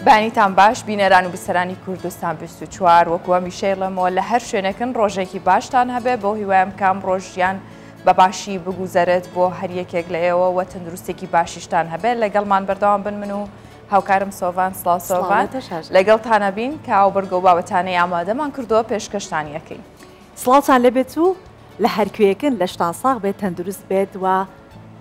بانیتان باش بینەران و بیسەرانی کوردستان 24 وەکو هەمیشەیڵەمەوە لە هەر شوێنەکەن ڕۆژێکی باشتان هەبێ بۆ هیوایم کام ڕۆژیان بە باشی بگوزارێت بۆ هەر یەکێک لە ئێوە و تەندروستێکی باشیشتان هەبێت لەگەڵمان بەردەوام بن من و هاوکارم سۆڤان سڵاو لەگەڵتانە بین کە ئەو بەرگە و بابەتانەی ئامادەمان کردووە پێشکەشتانیەکەی سڵاوتان لەبێت و لە هەرکوێکن لە شتان ساغ بێت تەندروست بێت و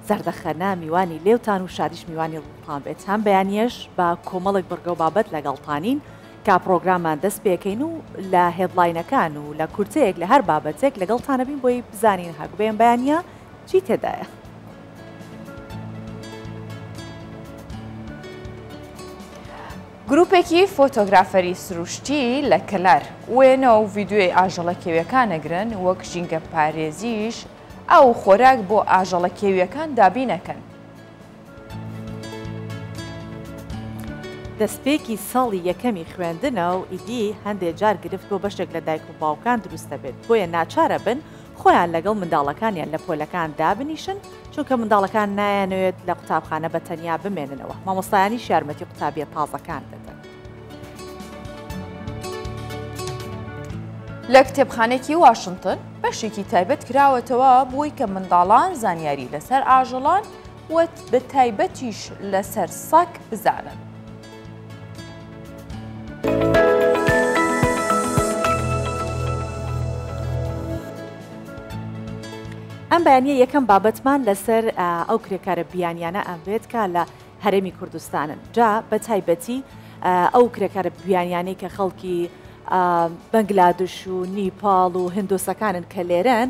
زەردەخەنە میوانی لێوتان و شادیش میوانی ڕووتان بێت هەم بەیانیەش بە کۆمەڵێک بەرگە و بابەت لەگەڵتانین کا پرۆگرامان دەست پێکەین و لە هێدلاینەکان و لە کورتەیەک لە هەر بابەتێک لەگەڵتانە بین بۆی بزانین هەگوبێن بەیانە چی تێدایە. گروپێکی فۆتۆگرافەری سروشتی لە کەلار وێنە و ڤیددیۆی ئاژەڵە کێویەکان ئەگرن وەک ژینگە پارێزیش ئەو خۆراک بۆ ئاژەڵە کێویەکان دابینەکەن. دەستپێکی ساڵی یەکەمی خوێندنە و ئیدی هەندێک جار گرفت بۆ بەشێک لە دایک و باوکان دروستە بێت بۆیە ناچارە بن خۆیان لەگەڵ منداڵەکانیان لە پۆلەکان دابنیشن چونکە منداڵەکان نایەنوێت لە قوتابخانە بە تەنیا بمێننەوە مامۆستایانی یارمەتی قوتابیە تازەکان دەدەن. لە کتێبخانێکی واشنگتن بەشێکی تایبەت کراوەتەوە بۆی کە منداڵان زانیاری لەسەر ئاژەڵان وەت بە تایبەتیش لەسەر سەگ بزانن. ئەم بەیانیە یەکەم بابەتمان لەسەر ئەو کرێکارە بیانیانە ئەبێت کە لە هەرێمی کوردستانن جا بە تایبەتی ئەو کرێکارە بیانیانەی کە خەڵکی بەنگلادش و نیپاڵ و هندۆسەکانن کە لێرەن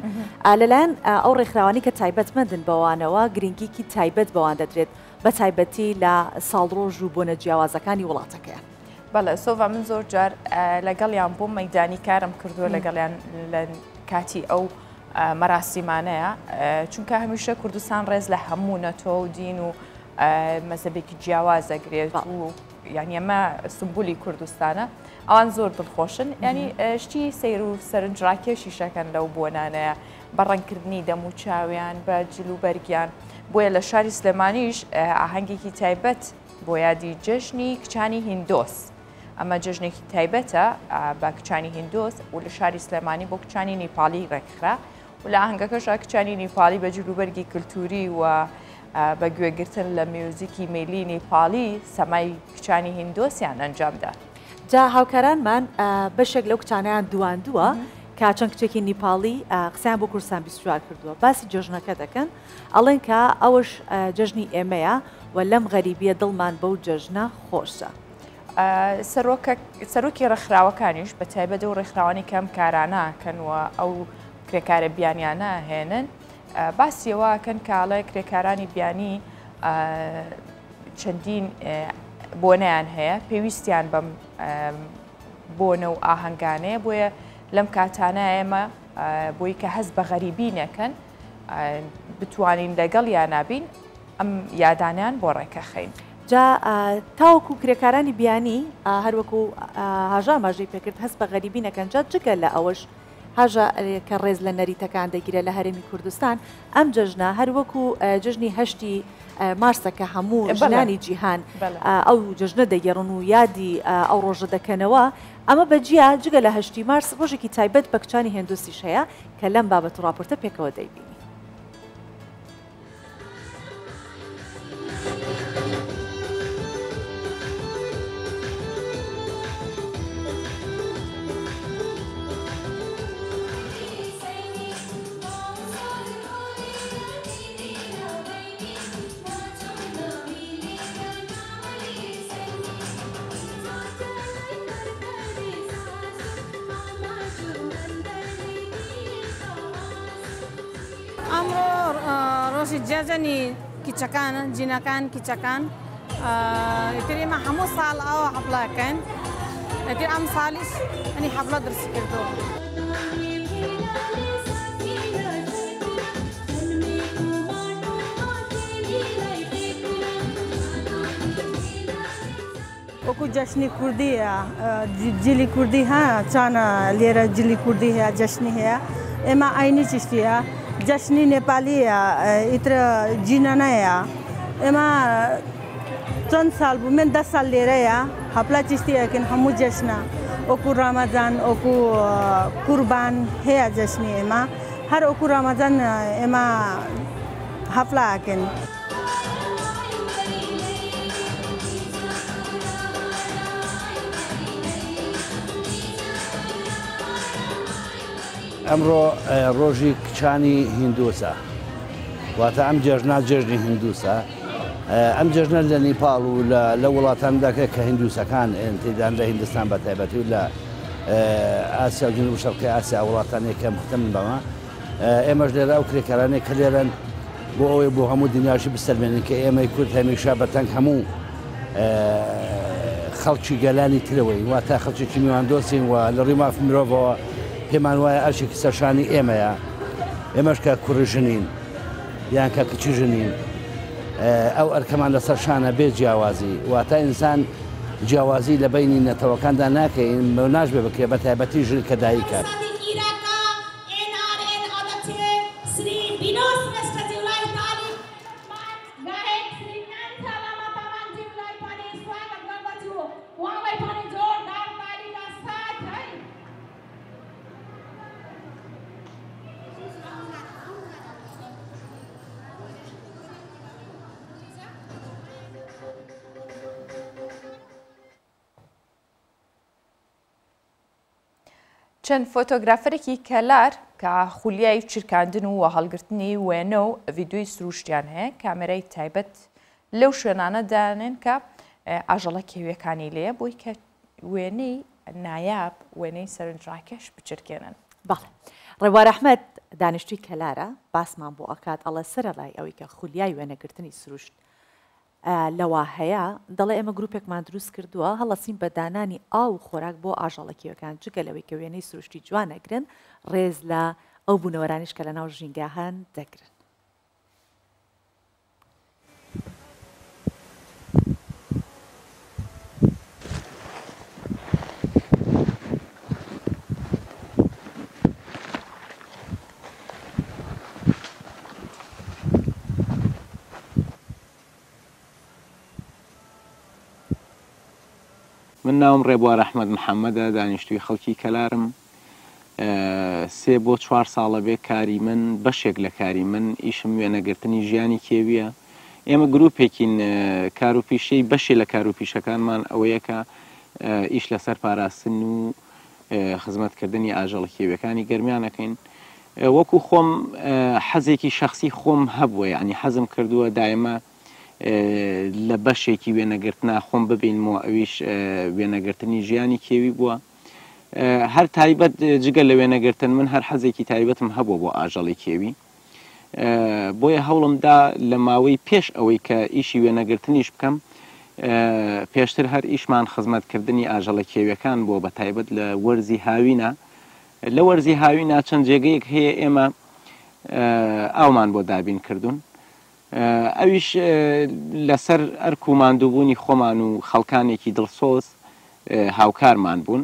لەلایەن ئەو ڕێکخراوانی کە تایبەتمەندن بەوانەوە گرنگیکی تایبەت بەوان دەدرێت بە تایبەتی لە ساڵڕۆژ و بۆنە جیاوازەکانی وڵاتەکەیان. بەڵێ سۆڤا من زۆر جار لەگەڵیان بۆ مەیدانی کارم کردووە لەگەڵیان لە کاتی ئەو مەراسیمانەیە چونکە هەمیشە کوردستان ڕێز لە هەموو نەتۆ و دین و مەزەبێکی جیاواز دەگرێت و یعنی ئەمە سمبولی کوردستانە ئەوان زۆر دڵخۆشن ینی شتی سیر و سەرنجڕاکێشیشەکەن لەو بۆنانەیە بەڕەنکردنی دەم و چاویان بە جلوبەرگیان بۆیە لە شاری سلێمانیش ئاهەنگێکی تایبەت بۆ یادی جەژنی کچانی هیندۆس ئەمە جژنێکی تایبەتە بە کچانی هیندۆس و لە شاری سلێمانی بۆ کچانی نیپاڵی ڕێکخرا و لە ئاهەنگەکەش کچانی نیپاڵی بە جلوبەرگی کللتوری و بە گوێگرتن لە میوزیکی میلی نیپاڵی سەمای کچانی هیندۆسیان ئەنجامدا. جا هاوکارانمان بەشێک لەو کچانیان دواندووە کە چەند کچێکی نیپاڵی قسەیان بۆ کوردستان 24 کردووە باسی جژنەکە دەکەن ئەڵێن کە ئەوەش جژنی ئێمەیە و لەم غەریبیە دڵمان بەو جژنە خۆشە. سەرۆکی ڕێکخراوەکانیش بە تایبەت و ڕێکخراوانی کەم کارانەکەنوە ئەو کرێکارە بیانیانە هێنن باسیەوەکەن کاڵای کرێکارانی بیانی چەندین بۆنەیان هەیە پێویستیان بەم بۆنە و ئاهەنگانەیە بۆیە لەم کاتانە ئێمە بۆی کە هەست بە غەریبی نەکەن بتوانین لەگەڵ یانابین ئەم یادانیان بۆ ڕێکەخەین. جا تاوەکو کرێکارانی بیانی هەروەکو هاژا ماژەی پێکرد هەست بە غەریبی نەکەن جا جگە لە ئەوەش هاژا کە ڕێز لە نەریتەکان دەگیرە لە هەرێمی کوردستان ئەم جژنە هەروەکو جژنی هەشتی مارسەکە هەموو ژنانی جیهان ئەو جژنە دەگەڕن و یادی ئەو ڕۆژە دەکەنەوە ئەمە بەجیا جگە لە هەشتی مارس ڕۆژێکی تایبەت بە کچانی هێندۆسیش هەیە کە لەم بابەت و ڕاپۆرتە پێکەوە دەیبینی. ڕۆژی جەژنی کچەکانە جینەکان کچەکان ئیتر ئێمە هەموو ساڵ ئەوە حەفڵەکەن ئیتر ئەم ساڵیش ئەنی حەفڵە درست کردەوە. وەکو جەشنی کوردیە جلی کوردی هەیە چانە لێرە جلی کوردی هەیە جەشنی هەیە ئێمە ئاینی چشتیە جەشنی نێپالیە ئیترە جینەنەیە ئێمە چەند ساڵ بوو من 10 ساڵ لێرەیە حفلة جشتي همو جشنا أكو رمضان أكو قربان هي جشني إما هر أكو رمضان إما حفلة أكن ئەمڕۆ ڕۆژی کچانی هیندوسە واتە ئەم جێژنا جێژنی هیندوسە ئەم جێژنە لە نیپاڵ و لە وڵاتاندا کە هیندوسەکان تێدان لە هیندستان بە تایبەتی و لە ئاسیا و جنوب و شەرقی ئاسیا وڵاتانێک کە مختەمن بەمە ئێمەش لێرە ئەو کرێکارانەی کە لێرەن بۆ ئەوەی بۆ هەموو دنیاشی بسەلمێنین کە ئێمەی کورد هەمیشە بەتەنگ هەموو خەڵکی گەلانی ترەوەی واتە خەڵکێکی میواندۆسین و لە ڕووی مافی مرۆڤەوە پێمان وایە ئەرشێکی سەرشانی ئێمەیە ئێمەش کە کوڕژنین یان کە کچی ژنین ئەو ئەرکەمان لە سەرشانە بێ جیاوازی واتە ئینسان جیاوازی لە بینی نەتەوەکاندا ناکەین ناژبێ بکرێ بە تایبەتی ژن کە دایکە چەند فۆتۆگرافەرێکی کەلار کە خولیای چرکاندن و هەڵگرتنی وێنە و ڤیددیۆی سروشتیان هەیە کامێرای تایبەت لەو شوێنانە دانێن کە ئاژەڵە کێویەکانی لێە بۆی کە وێنەی نایاب وێنەی سەرنجڕاکێش بچرکێنن. بەڵێ ڕێوار ئەحمەد دانیشتووی کەلارە باسمان بۆ ئەکات ئەڵە سرە لای ئەوەی کە خولیای وێنەگرتنی سروشت لەوا هەیە دەڵێ ئێمە گروپێکمان دروست کردووە هەڵەسین بە دانانی ئاو و خۆراک بۆ ئاژەڵەکیەکان جگە لەوەی کە وێنەی سروشتی جوانەگرن ڕێز لە ئەو بوونەوەرانیش کە لە ناو ژینگاهان دەگرن. من ناوم ڕێبوار ئەحمەد محەممەدە دانیشتووی خەڵکی کەلارم 3 بۆ 4 ساڵە بێ کاری من بەشێک لە کاری من ئیشم وێنەگرتنی ژیانی کێویە ئێمە گروپێکین کاروپیشەی بەشێ لە کاروپیشەکانمان ئەوەیە کە ئیش لەسەر پاراستن و خزمەتکردنی ئاژەڵە کێویەکانی گەرمیانەکەین وەکو خۆم حەزێکی شخصی خۆم هەبووە یعنی حەزم کردووە دایمە لە بەشێکی وێنەگرتنا خۆم ببینمەوە ئەویش وێنەگرتنی ژیانی کێوی بووە هەر تایبەت جگە لە وێنەگرتن من هەر حەزێکی تایبەتم هەبووە بۆ ئاژەڵی کێوی بۆیە هەوڵمدا لە ماوەی پێش ئەوەی کە ئیشی وێنەگرتنیش بکەم پێشتر هەر ئیشمان خزمەتکردنی ئاژەڵە کێویەکان بۆ بە تایبەت لە وەرزی هاوینە لە وەرزی هاوینە چەند جێگەیەک هەیە ئێمە ئاومان بۆ دابین کردوون ئەویش لەسەر ئەرک و ماندووبوونی خۆمان و خەڵکانێکی دڵسۆز هاوکارمان بوون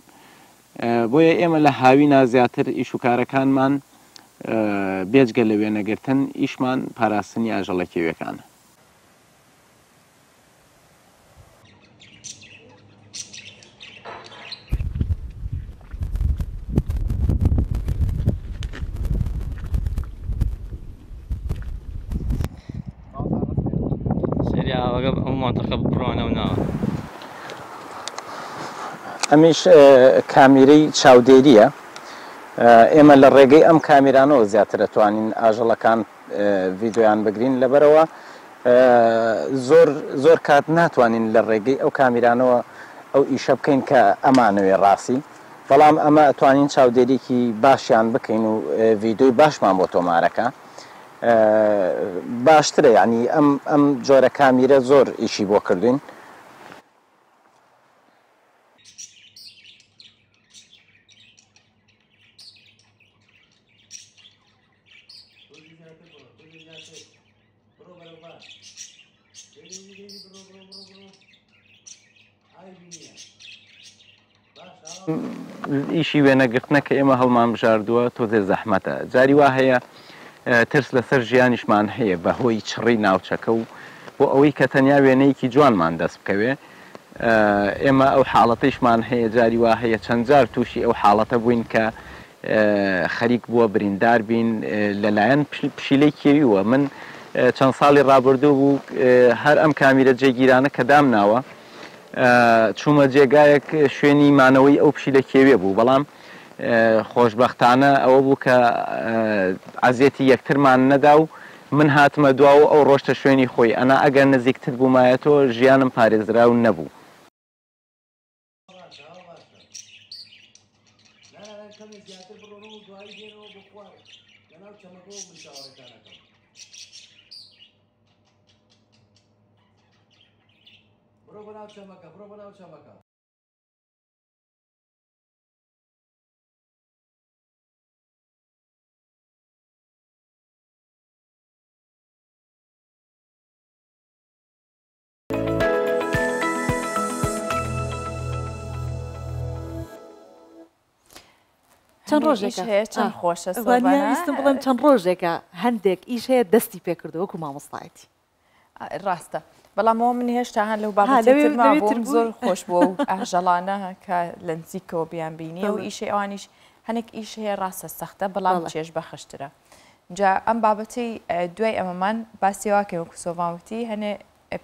بۆیە ئێمە لە هاوینە زیاتر ئیش و کارەکانمان بێجگە لە وێنەگرتن ئیشمان پاراستنی ئاژەڵە کێویەکانە. ئەمیش کامیرەی چاودێریە ئێمە لە ڕێگەی ئەم کامیرانەوە زیاتر دەتوانین ئاژەڵەکان ڤیددیۆیان بگرین لەبەرەوە زۆر کات ناتوانین لە ڕێگەی ئەو کامیرانەوە ئەو ئیشە بکەین کە ئەمانەوێ ڕاستی بەڵام ئەمە ئەتوانین چاودێریکی باشیان بکەین و ڤیددیۆی باشمان بۆ تۆمارەکە باشترە یعنی ئەم جۆرە کامیرە زۆر ئیشی بۆ کردوین. ئیشی وێنەگرتنە کە ئێمە هەڵمان بژاردووە تۆزێ زەحمەتە جاری وا هەیە ترس لەسەر ژیانیشمان هەیە بە هۆی چڕی ناوچەکە و بۆ ئەوەی کە تەنیا وێنەیەکی جوانمان دەست بکەوێ ئێمە ئەو حاڵەتەیشمان هەیە جاری وا هەیە چەند جار تووشی ئەو حاڵەتە بووین کە خەریک بووە بریندار بین لەلایەن پشیلەی کێویوە. من چەند ساڵی ڕابردوو بوو هەر ئەم کامیرە جێگیرانە کە دامناوە چوومە جێگایەک شوێنی مانەوەی ئەو پشیلە کێوێ بوو، بەڵام خۆشببختانە ئەوە بوو کە عزیەتی یەکترمان نەدا و من هاتمە دواوە ئەو ڕۆشتە شوێنی خۆی ئەنا ئەگەر نزیکتر بوومایەتەوە ژیانم پارێزراو نەبوو. چەند ڕۆژێک هەیە چەند خۆشە ویستم بڵێم چەند ڕۆژێکە هەندێک ئیش هەیە دەستی پێکردو وەکو مامۆستایەتی ڕاستە، بەڵامەوە من هێشتا هەن لەو بابەتترم زۆر خۆش بووە و ئاژەڵانە کە لە نزیکەوە بیان بینی و ئیشی ئەوانیش هەنێک ئیش هەیە ڕاستە سەختە بەڵام چێژ بەخشترە. جا ئەم بابەتی دوای ئەمەمان باسیواکەی وەکو سۆڤاوتی هەنێ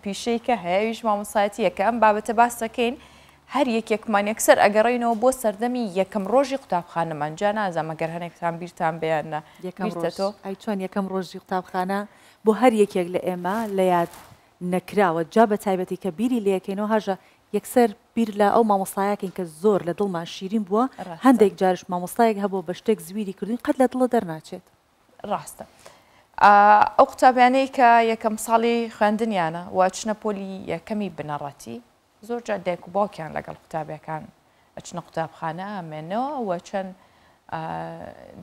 پیشەی کە هەیەویش مامۆستایەتیە کە ئەم بابەتە باس دەکەین هەر یەکێکمان یەکسەر ئەگەڕێینەوە بۆ سەردەمی یەکەم ڕۆژی قوتابخانەمان. جا نازانم ئەگەر هەنێکتان بیرتان بێنە بیرتەوە ئەی چۆن یەکەم ڕۆژی قوتابخانە بۆ هەر یەکێک لە ئێمە لە یاد نەکراوە، جا بە تایبەتی کە بیری لە یەکەینەوە هەژە یەکسەر بیر لە ئەو مامۆستایەکین کە زۆر لە دڵمان شیرین بووە هەندێک جارش مامۆستایەک هەبوو بە شتێک زویری کردوین قەت لە دڵە دەرناچێت. ڕاستە ئەو قوتابیانەی کە یەکەم ساڵی خوێندنیانە و چنە پۆلی یەکەمی بنەڕەتی زۆر جار دایک و باوکیان لەگەڵ قوتابیەکان ئەچنە قوتابخانە ئەمێنەوە و چەند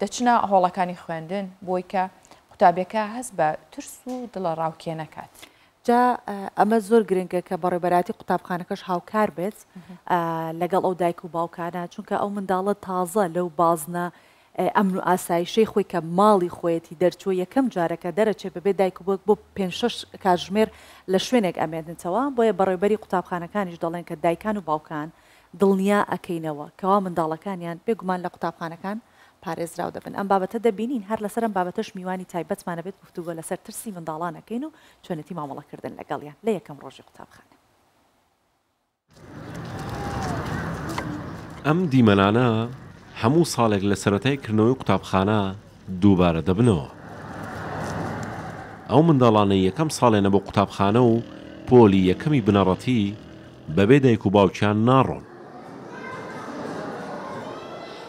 دەچنە هۆڵەکانی خوێندن بۆی کە قوتابیەکە هەست بە ترس و دڵە ڕاوکێ نەکات. جا ئەمە زۆر گرنگە کە بەڕێبەراتی قوتابخانەکەش هاوکار بێت لەگەڵ ئەو دایک و باوکانە، چونکە ئەو منداڵە تازە لەو بازنە ئەمن و ئاسایشەی خۆی کە ماڵی خۆیەتی دەرچوە یەکەم جارەکە دەرەچێت بەبێ دایک و بۆ 5-6 کاتژمێر لە شوێنێک ئەمێننەوە. بۆیە بەڕێبەری قوتابخانەکانیش دەڵێن کە دایکان و باوکان دڵنیا ئەەکەینەوە کەوا منداڵەکانیان بێگومان لە قوتابخانەکان پارێزراو دەبن. ئەم بابەتە دەبینین هەر لەسەر ئەم بابەتەش میوانی تایبەتمانە بێت گفتوگۆ لەسەر ترسی منداڵانەکەین و چۆنەتی مامەڵەکردن لەگەڵیان لە یەکەم ڕۆژی قوتابخانە. ئەم دیمەنانە هەموو ساڵێک لە سەرەتای کردنەوەی قوتابخانە دووبارە دەبنەوە. ئەو منداڵانەی یەکەم ساڵێنە بۆ قوتابخانە و پۆلی یەکەمی بنەڕەتی بەبێ دایک و باوکیان ناڕۆن.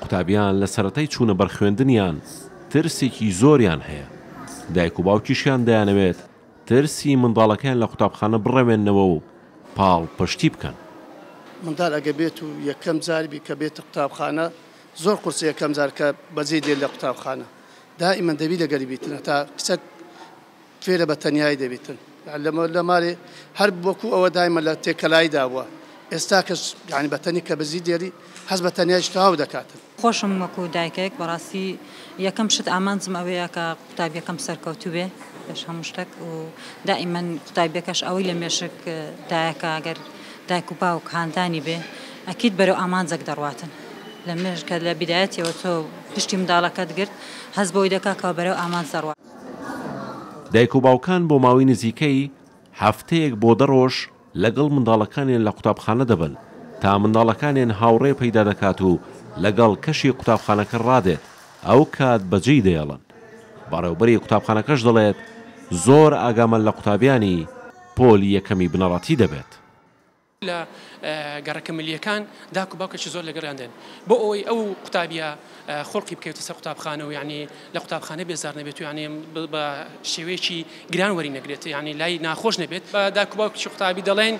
قوتابیان لە سەرەتای چوونە بەرخوێندنیان ترسێکی زۆریان هەیە. دایک و باوکیشیان دەیانەوێت ترسی منداڵەکان لە قوتابخانە بڕەوێننەوە و پاڵ پشتی بکەن. منداڵ ئەگە بێت و یەکەم جاربی کە بێت قوتابخانە زۆر قورس یەکەم جار کە بەجێ دێت لە قوتابخانە دائیمەن دەبی لەگەری بیتنە تا کچەک فێرە بە تەنیایی دەبیتن لە مارێ هەر بۆکو ئەوە دایمە لە تێکەلایدا بووە. ئێستا کەس یعنی بەتەنی کە بەزی دێری هەست بە تەنیایش تەواو دەکاتن. خۆشم وەکو دایکێک بەڕاستی یەکەم شت ئامانجم ئەوەیە کە قوتابیەکەم سەرکەوتوو بێ لەش هەموو شتێک و دائیمەن قوتابیەکەش ئەوەی لە مێشک دایەکە ئەگەر دایک و باوک هاندانی بێ ئەکید بەرەو ئامانجێک دەڕواتن لە مێژ کە لە بیدایەتەوە تۆ پشتی منداڵەکەت گرت هەست بۆی دەکا بەرەو ئامانج دەڕوات. دایک و باوکان بۆ ماوەی نزیکەی هەفتەیەک بۆ دەڕۆژ لەگەڵ منداڵەکانیان لە قوتابخانە دەبن تا منداڵەکانیان هاوڕێ پەیدا دەکات و لەگەڵ کەشی قوتابخانەکە ڕادێت ئەو کات بەجێی دەیەڵن. بەڕێوبەری قوتابخانەکەش دەڵێت زۆر ئاگامەن لە قوتابیانی پۆلی یەکەمی بنەڕەتی دەبێت. لە گەڕەکە ملیەکان داک و باوکەشی زۆر لەگەڕاندن بۆ ئەوەی ئەو قوتابیە خۆڵقی بکەوێتە سەر قوتابخانە و یعنی لە قوتابخانە بێزار نەبێت و یعنی بە شێوەیەکی گران وەری نەگرێت یعنی لای ناخۆش نەبێت بە داک و باوکەشی قوتابی دەڵێن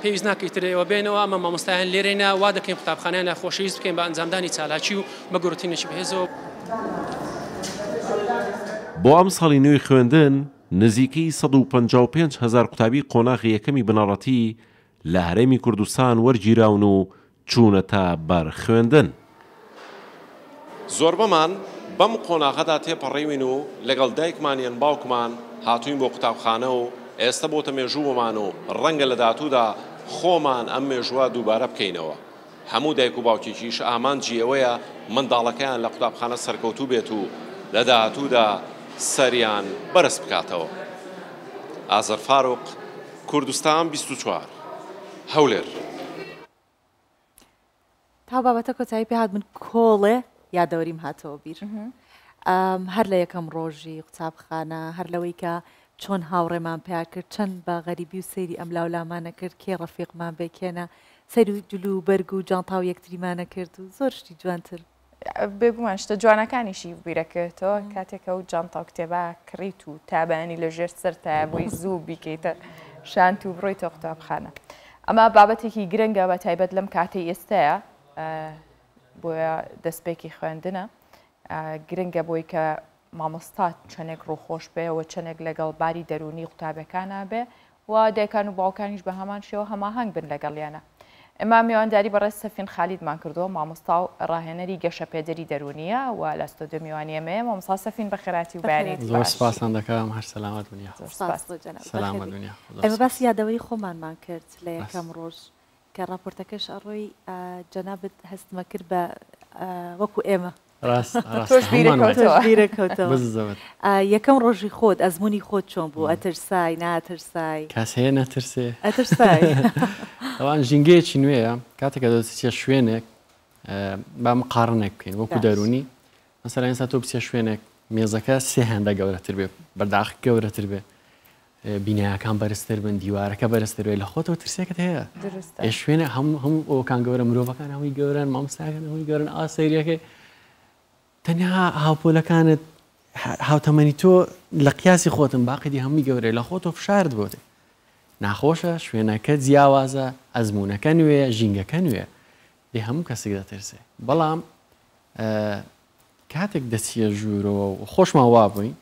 پێویست ناکەیترەوە بێنەوە ئەمە مامۆستایان لێرێنە وا دەکەین قوتابخانەیان لە خۆشەویست بکەین بە ئەنجامدانی چالاکی و بە گۆڕەتینەشی بەهێزەوە. بۆ ئەم ساڵی نوێی خوێندن نزیکەی 155,000 قوتابی قۆناغی یەکەمی بنەڕەتی لە هەرێمی کوردستان وەرگیراون و چوونە تا بەر خوێندن. زۆربەمان بەم قۆناغەدا تێپەڕێوین و لەگەڵ دایکمانیان باوکمان هاتوین بۆ قوتابخانە و ئێستا بۆتە مێژووبمان و ڕەنگە لە داهاتوودا خۆمان ئەم مێژووە دووبارە بکەینەوە. هەموو دایک و باوکێکیش ئامانجی ئەوەیە منداڵەکەیان لە قوتابخانە سەرکەوتوو بێت و لە داهاتوودا سەریان بەرز بکاتەوە. ئازەر فاروق، کوردستان 24 هەولێر. تا بابەتە کۆتایی پێ هات من کۆڵێ یادەوەریم هاتەوە بیر. هەر لە یەکەم ڕۆژی قوتابخانە هەر لەوەی کە چۆن هاوڕێمان پیا کرد چەند بە غەریبی و سەیری ئەم لاولامانە کرد کێ ڕەفیقمان بێکێنە سەیر و جلو و بەرگ و جانتا و یەکتریمانە کرد و زۆر شتی جوانتر بێگومان شتە جوانەکانیشی بیرەکردەوە کاتێکە و جانتا و کتێبا کڕیت و تابانی لە ژێر سەرتە بۆی زوو بیکەیتە شانت و بڕۆیتە قوتابخانە. ئەمە بابەتێکی گرنگە بە تایبەت لەم کاتەی ئێستەیە بۆیە دەستپێکی خوێندنە گرنگە بۆی کە مامۆستات چەندێک ڕووخۆش بێەوە چەندێک لەگەڵ باری دەرونی قوتابەکانە بێ و دایکان و باوکانیش بە هەمان شێوە هەماهەنگ بن لەگەڵیانە. ئێمە میوانداری بەڕێز سەفین خالیدمان کردەوە مامۆستا و ڕاهێنەری گەشە پێدەری دەرونیە و لە ستۆدیۆ میوانیەمەیە مامۆستا سەفین بەخێراتی و بەیانیت زۆر سپاسان دەکەم هەر سەلامەت دنیا سەلامەت دنیا. ئێمە باسی یادەوەی خۆمانمان کرد لە یەکەم ڕۆژ کە راپۆرتەکەش ئەڕۆی جەنابەت هەستمە کرد بە وەکو ئێمە یەکەم ڕۆژی خۆت ئەزمموی خۆت چۆن بوو ئەترسای ناترسای کەس هەیە نەترسێ ئەترسای ئەوان ژینگەیەکی نوێیە کاتێکە دەچێت شوێنێک با مقارنێک بکەین وەکو دەرونی مەسەلا ئێستا تۆ بچێ شوێنێک مێزەکە سێ هێندە گەورەتر بێ بەرداخ گەورەتر بێ بینایەکان بەرزتر بن دیوارەکە بەرزتر بێ لە خۆتەوە ترسێکت هەیە شوێنە هەموو ئەوکان گەورە مرۆڤەکان هەمووی گەورن مامۆستاکان هەمووی گەورن ئاسەیریەکەی تەنها هاوپۆلەکانت هاوتەمەنی تۆ لە قیاسی خۆتم باقیدی هەمووی گەورەی لە خۆتۆ فشارت بۆتێ ناخۆشە شوێنەکە جیاوازە ئەزمونونەکە نوێ ژینگەکە نوێ دێ هەموو کەسێک دەترسێ بەڵام کاتێک دەچیە ژوورەوە و خۆشمان وا بووین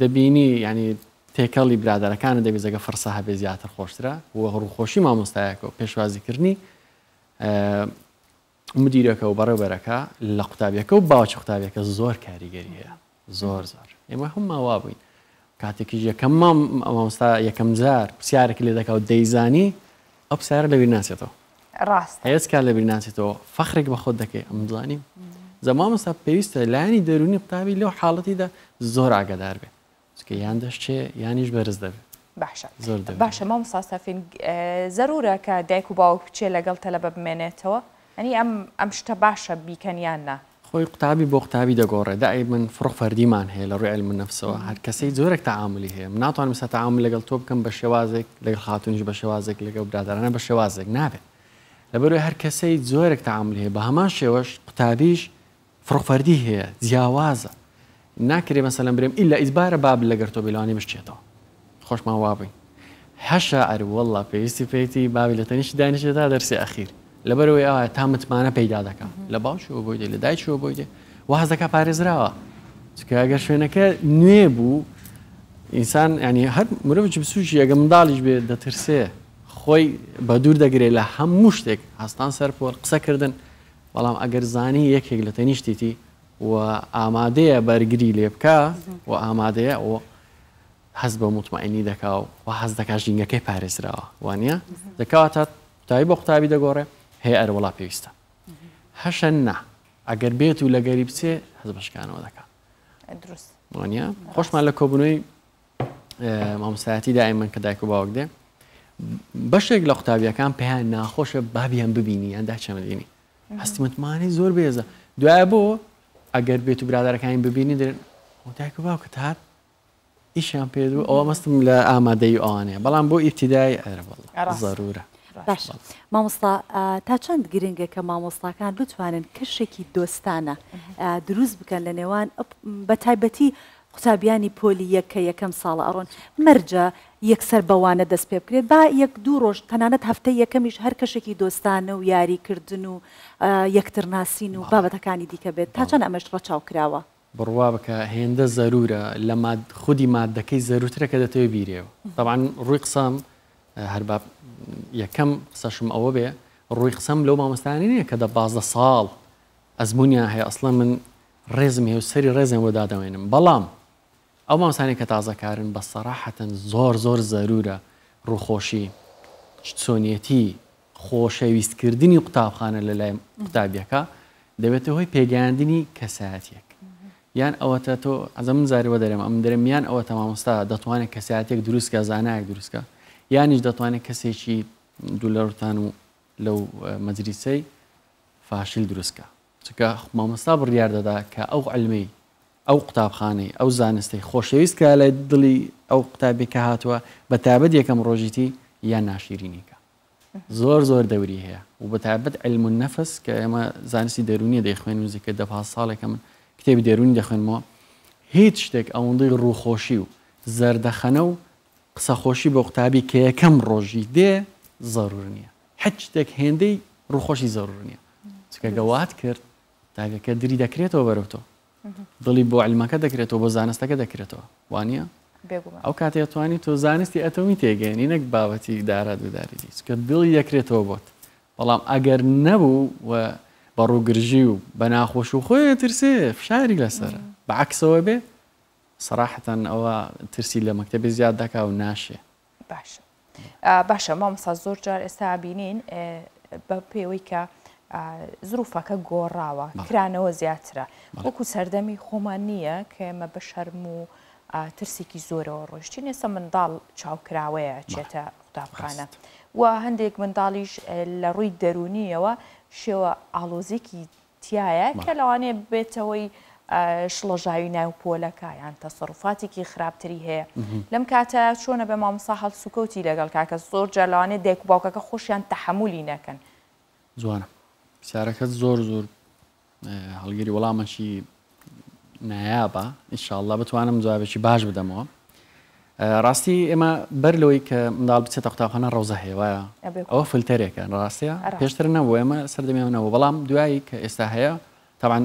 دەبینی ینی تێکەڵی برادەرەکانە دەبێت زەگە فەرسە هەبێ زیاتر خۆشترە و ڕووخۆشی مامۆستایەکە و پێشوازیکردنی مدیرەکە و بەڕێوبەرەکە لە قوتابیەکە و باوکی قوتابیەکە زۆر کاریگەری هەیە زۆر ئێمە هەموو وا بووین کاتێکی یەکەم مامۆستا یەکەم جار پرسیارێکی لێ دەکات و دەیزانی ئەو پرسیارە لەبیر ناچێتەوە ڕاست هەیەت کار لەبیر ناچێتەوە فەخرێک بە خۆت دەکەی ئەم دڵانیم زەمامۆستا پێویستە لایانی دەرونی قوتابی لەو حاڵەتیدا زۆر ئاگادار بێ چکە یان دەشتێ یانیش بەرز دەبێت باشە مامۆستا سەفین زەرورە کە دایک و باوک بچێ لەگەڵ تەلەبە بمێنێتەوە ئەنی ئەم شتە باشە بیکەنیان نا خۆی قوتابی بۆ قوتابی دەگۆڕێ دای من فڕۆ فەردیمان هەیە لە ڕووی علم نەفسەوە هەر کەسەی زۆرێک تەعاملی هەیە من ناتوانم ئێستا تەعامل لەگەڵ تۆ بکەم بە شێوازێک لەگەڵ خاتونیش بە شێوازێک لەگەڵ برادرانە بە شێوازێک نابێت لەبەرەوەی هەر کەسەی زۆرێک تەعاملی هەیە بە هەمان شێوەش قوتابیش فڕۆ فەردی هەیە جیاوازە ناکرێ مەسەلەن برێم ئیلا ئیجبارە باب لەگەر تۆ بێلوانی بشتێتەوە خۆشمان وا بووین هەشە ئەری وەڵڵا پێویستی پێیتی بابی لە تەنیشت دانیشێتا دەرسی ئەخیر لەبەرەوەی ئەوە تا متمانە پەیدا دەکەم لە باوشەوە بۆی دێ لە دایکەوە بۆی دێ واز دەکا پارێزراوە چکە ئەگەر شوێنەکە نوێ بوو ئینسان ینی هەر مرۆڤ بسووشی ئەگە منداڵیش بێ دەترسێ خۆی بە دوور دەگرێت لە هەموو شتێک هەستان سەرپۆل قسەکردن بەڵام ئەگەر زانی یەکێک لە تەنیشتیتی و ئامادەیە بەرگری لێ بکە و ئامادەیە و حەز بە مطمئنی دەکا و حەز دەکا ژینگەکەی پارێزراوە وانە دەکەواتە قوتابی بە قوتابی دەگۆڕێ هەیە ئەرە وڵا پێویستە هەشە نا ئەگەر بێت و لەگەری بچێ حەز بەشکانەوە دەکات وانە خۆشمان لە کۆبوونەوەی مامۆستایەتی دائیمەن کە دایک و باوک دێ بەشێک لە قوتابیەکان پێیان ناخۆشە بابیان ببینی یان داچەمەدێنی هەستی متمانەی زۆر بێزە دوایە بۆ ئەگەر بێت و برادەرەکانی ببینی دێن دایک و باوکت هات ئیشیان پێدو ئەوە مەستم لە ئامادەی ئەوانەیە بەڵام بۆ ئیبتیدای زەرورە باش مامۆستا تا چەند گرنگە کە مامۆستاکان بتوانن کەشێکی دۆستانە دروست بکەن لە نێوان بە تایبەتی قوتابیانی پۆلی یەک کە یەکەم ساڵە ئەڕۆن مەرجە یەکسەر بەوانە دەست پێ بکرێت با یەک دوو ڕۆژ تەنانەت هەفتەی یەکەمیش هەر کەشێکی دۆستانە و یاریکردن و یەکتر ناسین و بابەتەکانی دیکە بێت تا چەند ئەمەش ڕەچاو کراوە بڕوا بکە هێندە زەرورە لە خودی مادەکەی زەروترە کە دەتەوێت بیرێەوە طبعاً ڕووی قسەم هەر یەکەم قسەشم ئەوە بێ ڕووی قسەم لەو مامۆستانی نییە کە 12 ساڵ ئەزمونیان هەیە ئەسڵەن من ڕێزم هەیە و سەری ڕێزم بۆ دادەوێنم بەڵام ئەو مامۆستانی کە تازەکارن بە سەراحەتەن زۆر زۆر زەرورە ڕووخۆشی چۆنیەتی خۆشەویستکردنی قوتابخانە لە لای قوتابیەکە دەبێتە هۆی پێگەیاندنی کەسایەتێک یان ئەوەتە تۆ ئەزەم زاریوە دەرێم ئەم دەرەمیان ئەوەتە مامۆستا دەتوانێت کەسایەتێک دروستکە زانایەک دروستکە یانیش دەتوانێت کەسێکی دوو لە ڕوتان و لەو مەجلیسەی فاشل دروستکە چکە مامۆستا بڕیار دەدا کە ئەو علمەی ئەو قوتابخانەی ئەو زانستی خۆشەویستکە لە دڵی ئەو قوتابێکە هاتووە بە تایبەت یەکەم ڕۆژیتی یان ناشیرینیکە زۆر زۆر دەوری هەیە و بە تایبەت علم النەفس کە ئێمە زانستی دەرونیە دەیخوێن و نزیکە 15 ساڵێکە من کتێبی دەرونی دەخوێنمەوە هیچ شتێک ئەوەندەی ڕووخۆشی و زەردەخەنە و قسەخۆشی بۆ قوتابی کە یەکەم ڕۆژی دێ زەرور نییە هیچ شتێک هێندەی ڕووخۆشی زەرور نییە چکە گەوات کرد تاگەکە دری دەکرێتەوە بەرەو تۆ دڵی بۆ علمەکە دەکرێتەوە بۆ زانستەکە دەکرێتەوە وانە ئەو کاتێ توانی تۆ زانستی ئەتۆمی تێگەێنی نەک بابەتی دارات بدارێتی کە دڵی دەکرێتەوە بۆت بەڵام ئەگەر نەبوو و بە ڕووگرژی و بە ناخۆش و خۆی ترسێ فشاری لەسەرە بەعکسەوە بێ سەراحەتەن ئەوە ترسی لە مەکتەبی زیاد دەکا و ناشێ باشە باشە مامۆستا زۆر جار ئێستا بینین بە پێوەی کە زروفەکە گۆڕاوە کرانەوە زیاترە وەکو سەردەمی خۆمان نییە کە ئێمە بە شەرم و ترسێکی زۆرەوە ڕۆشتین ئێستا منداڵ چاوکراوەیە چێتە قوتابخانە و هەندێک منداڵیش لە ڕووی دەرونیەوە شێوە ئاڵۆزێکی تایە کە لەوانەیە بێتەوەی شڵەژاوی ناو پۆلەکە یان تەسەڕوفاتێکی خراپتری هەیە لەم کاتە چۆنە بە مامۆستا هەڵسوکەوتی لەگەڵ کاکە زۆر جار لەوانەیە دایک و باوکەکە خۆشیان تەحەمولی نەکەن جوانە پرسیارەکەت زۆر زۆر هەڵگیری وەڵامەشی نایابە ئینشاءڵڵا بتوانم جوابێکی باش بدەمەوە ڕاستی ئێمە بەر لەوەی کە منداڵ بچێتە قوتابخانە ڕەوزە هەیە وایە ئەوە فلتەرێکە ڕاستیە پێشتر نەبوو ئێمە سەردەمیانەوە بەڵام دوایی کە ئێستا هەیە تاوان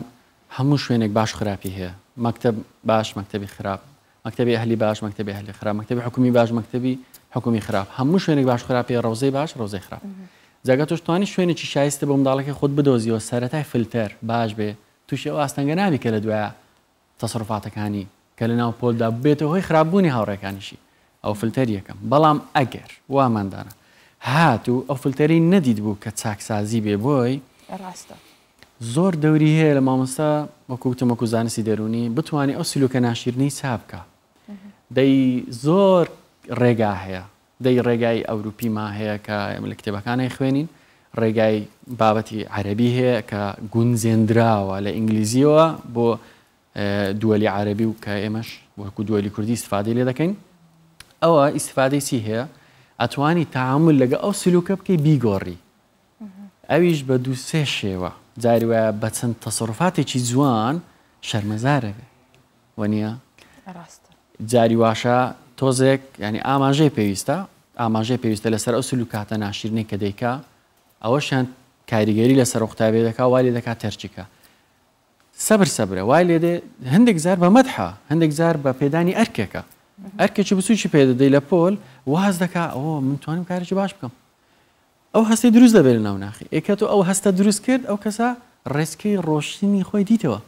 هەموو شوێنێک باش خراپی هەیە مەکتەب باش مەکتەبی خراپ مەکتەبی ئەهلی باش مەکتەبی ئەهلی خراپ مەکتەبی حکومی باش مەکتەبی حکومی خراپ هەموو شوێنێک باش خراپی ڕەوزەی باش ڕەوزەی خراپ جاگە تۆش توانی شوێنێکی شایستە بۆ منداڵەکەی خۆت بدۆزیەوە سەرەتای فلتەر باش بێ تووشی ئەو ئاستەنگە نابی کە لە دوایە تەسەڕوفاتەکانی کە لە ناو پۆلدا بێتەوە هۆی خراپبوونی هاوڕێکانیشی ئەو فلتەر یەکەم بەڵام ئەگەر واماندانە هاتوو ئەو فلتەری نەدید بوو کە چاکسازی بێ بۆی ڕاستە زۆر دەوری هەیە لە مامۆستا وەکوتم وەکو زانستی دەرونی بتوانێت ئەو سلوکە ناشیرنەی چابکە دەی زۆر ڕێگا هەیە دەی ڕێگای ئەوروپیما هەیە کە ئێمە لە کتێبەکانی خوێنین ڕێگای بابەتی عەرەبی هەیە کە گونجێنراوە لە ئینگلیزیەوە بۆ دووەلی عەرەبی و کە ئێمەش وەکو دووەلی کوردی استفادەی لێ دەکەین ئەوە ئیسفادەی چی هەیە ئەتوانی تعامل لەگە ئەو سلوکە بکەی بیگۆڕی ئەویش بە دوو سێ شێوە جاری وایە بە چەند تەسەڕوفاتێکی جوان شەرمەزارە بێ وەنیە جاری واشە تۆزێک ینی ئاماژەی پێویستە لەسەر ئەو سلوکاتە ناشیرنەی کە دەیکا ئەوەشیان کاریگەری لەسەر قوتابێ دەکا وای لێ دەکات تەرچیکە سەبرە وای لێدێ هەندێک زار بە مەدحە هەندێک زار بە پێدانی ئەرکێکە ئەرکێکی بچوکی پێدەدەی لە پۆل واز دەکا ئەوە من توانم کارێکی باش بکەم ئەو هەستی دروست دەبێت لە ناوناخی ئێکە تۆ ئەو هەستە دروست کرد ئەو کەسە ڕێسکی ڕۆشتنی خۆی دیتەوە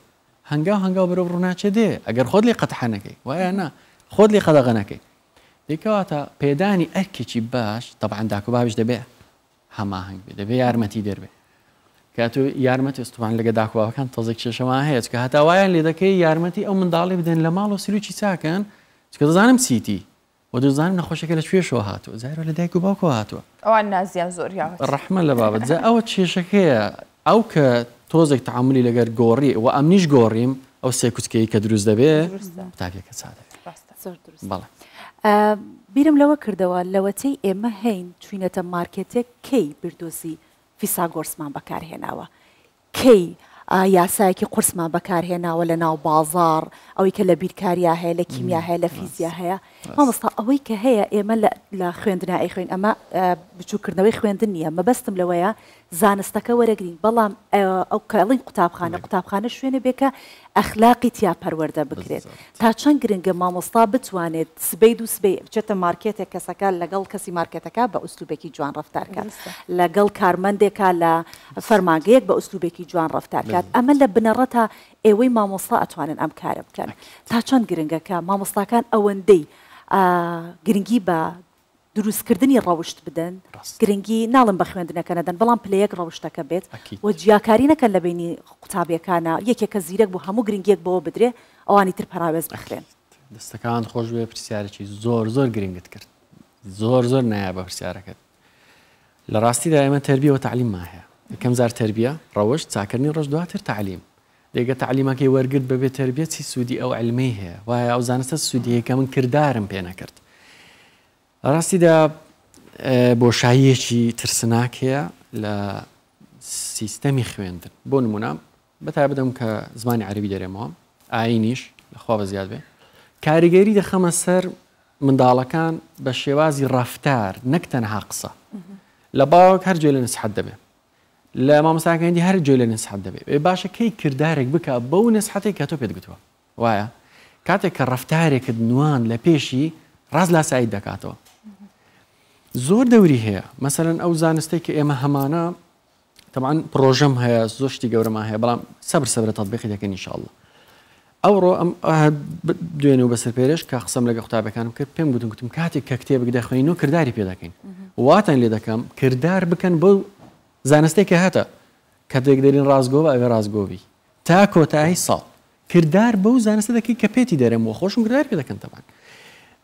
هەنگاو بەرەو ڕووناچێ دێ ئەگەر خۆت لێ قەتحانەکەی وایە نا خۆت لێ قەدەغەنەکەی دیکەواتە پێدانی ئەرکێکی باش طبعاً داک و باویش دەبێ هەماهەنگ بێ دەبێ یارمەتی دەربێ کە تۆ یارمەتی ئەستوان لەگە داک و باوەکان تۆزێک کێشەوە هەیە کە هەتاوایان لێ دەکەی یارمەتی ئەو منداڵی بدەن لە ماڵ و سلوکی چاکەن چکە دەزانم چیتی و دەزانم نەخۆشەکە لە کوێشەوە هاتووە زارۆ لە دایک و باوکەوە هاتووە ئەوان نازیان زۆر ڕەحمە لە بابەت جا ئەوە کێشەکەیە ئەو کە تۆزێک تعاملی لەگەر گۆڕی و ئەمنیش گۆڕیم ئەو سێ کوچکەی کە دروست دەبێ قوتابیەکە چادە بەڵێ بیرم لەوە کردەوە لەوەتەی ئێمە هەین چوینەتە مارکێتێک کەی بردۆزی فیساگۆرسمان بەکارهێناوە کەی یاسایەکی قورسمان بەکارهێناوە لە ناو بازار ئەوەی کە لە بیرکاریا هەیە لە کیمیا هەیە لە فیزیا هەیە مامۆستا ئەوەی کە هەیە ئێمە لە خوێندنای خوێن ئەمە بچووکردنەوەی خوێندن نییە مەبەستم لەوەیە زانستەکە وەرەگرین بەڵام ئەو کاڵین قوتابخانە شوێنە بێکە ئەخلاقی تیا پەروەردە بکرێت تا چەند گرنگە مامۆستا بتوانێت سبەی دوو سبەی بچێتە مارکێتێک کەسەکە لەگەڵ کەسی مارکێتەکە بە ئوسلوبێکی جوان ڕەفتارکات لەگەڵ کارمەندێکە لە فەرماگەیەک بە ئوسلوبێکی جوان ڕەفتارکات ئەمە لە بنەڕەتە ئێوەی مامۆستا ئەتوانن ئەم کارە بکەن تا چەند گرنگەکە مامۆستاکان ئەوەندەی گرنگی بە دروستکردنی ڕەوشت بدەن گرنگی ناڵم بە خوێندنەکە نەدەن بەڵام پلەیەک ڕەوشتەکە بێت و جیاکاری نەکەن لە بینی قوتابیەکانە یەکێکە زیرەک بوو هەموو گرنگیەک بەوە بدرێ ئەوانی تر پەراوێز بخرێن دەستەکان خۆش بێ پرسیارێکی زۆر گرنگت کرد زۆر نایە بە پرسیارەکەت لە ڕاستیدا ئێمە تەربیە و تعلیم ما هەیە یەکەم زار تەربیە ڕەوشت چاکردنی ڕۆژ دواتر تعلیم دەیگە تعلیمەکەی وەرگرت بەبێ تەربیەت چی سوودی ئەو علمەی هەیە وایە ئەو زانستە سوودیەکە من کردارم پێ نەکرد ڕاستیدا بۆشاییەکی ترسناک هەیە لە سیستەمی خوێندن بۆ نمونە بەتای بدەم کە زمانی عەربی دەرێمەوە ئاینیش لەخوا بە زیاد بێ کاریگەری دەخەمە سەر منداڵەکان بە شێوازی ڕەفتار نەک تەنها قسە لە باوک هەر جۆی لە نسحەت دەبێ لە مامۆستاکانی هەر جۆی لە نسحەت دەبێ باشە کەی کردارێک بکە بەو نسحەتێک کە تۆ پێت گوتووە وایە کاتێک کە ڕەفتارێکت نوان لە پێشی ڕاز لاسایی دەکاتەوە زۆر دەوری هەیە مەسەرەن ئەو زانستەی کە ئێمە هەمانە طبعاً پرۆژەم هەیە زۆر شتی گەورەمان هەیە بەڵام سەبرە تەطبیقی دەکەین ئینشاءالله ئەوڕۆ ئەم دوێنێ و بەسەر پێرش کە قسەم لەگە قوتابەکانم کرد پێم گوتم کاتێک کە کتێبێک دەخوێنین و کردداری پێ دەکەین واتان لێ دەکەم کرددار بکەن بۆ زانستێک کە هەتە کە دێک دەرین ڕازگۆوە ئەوێ ڕازگۆوی تا کۆتایی ساڵ کرددار بەو زانستە دەکەی کە پێتی دەرێمەوە خۆشم کرددار پێ دەکەن تەمان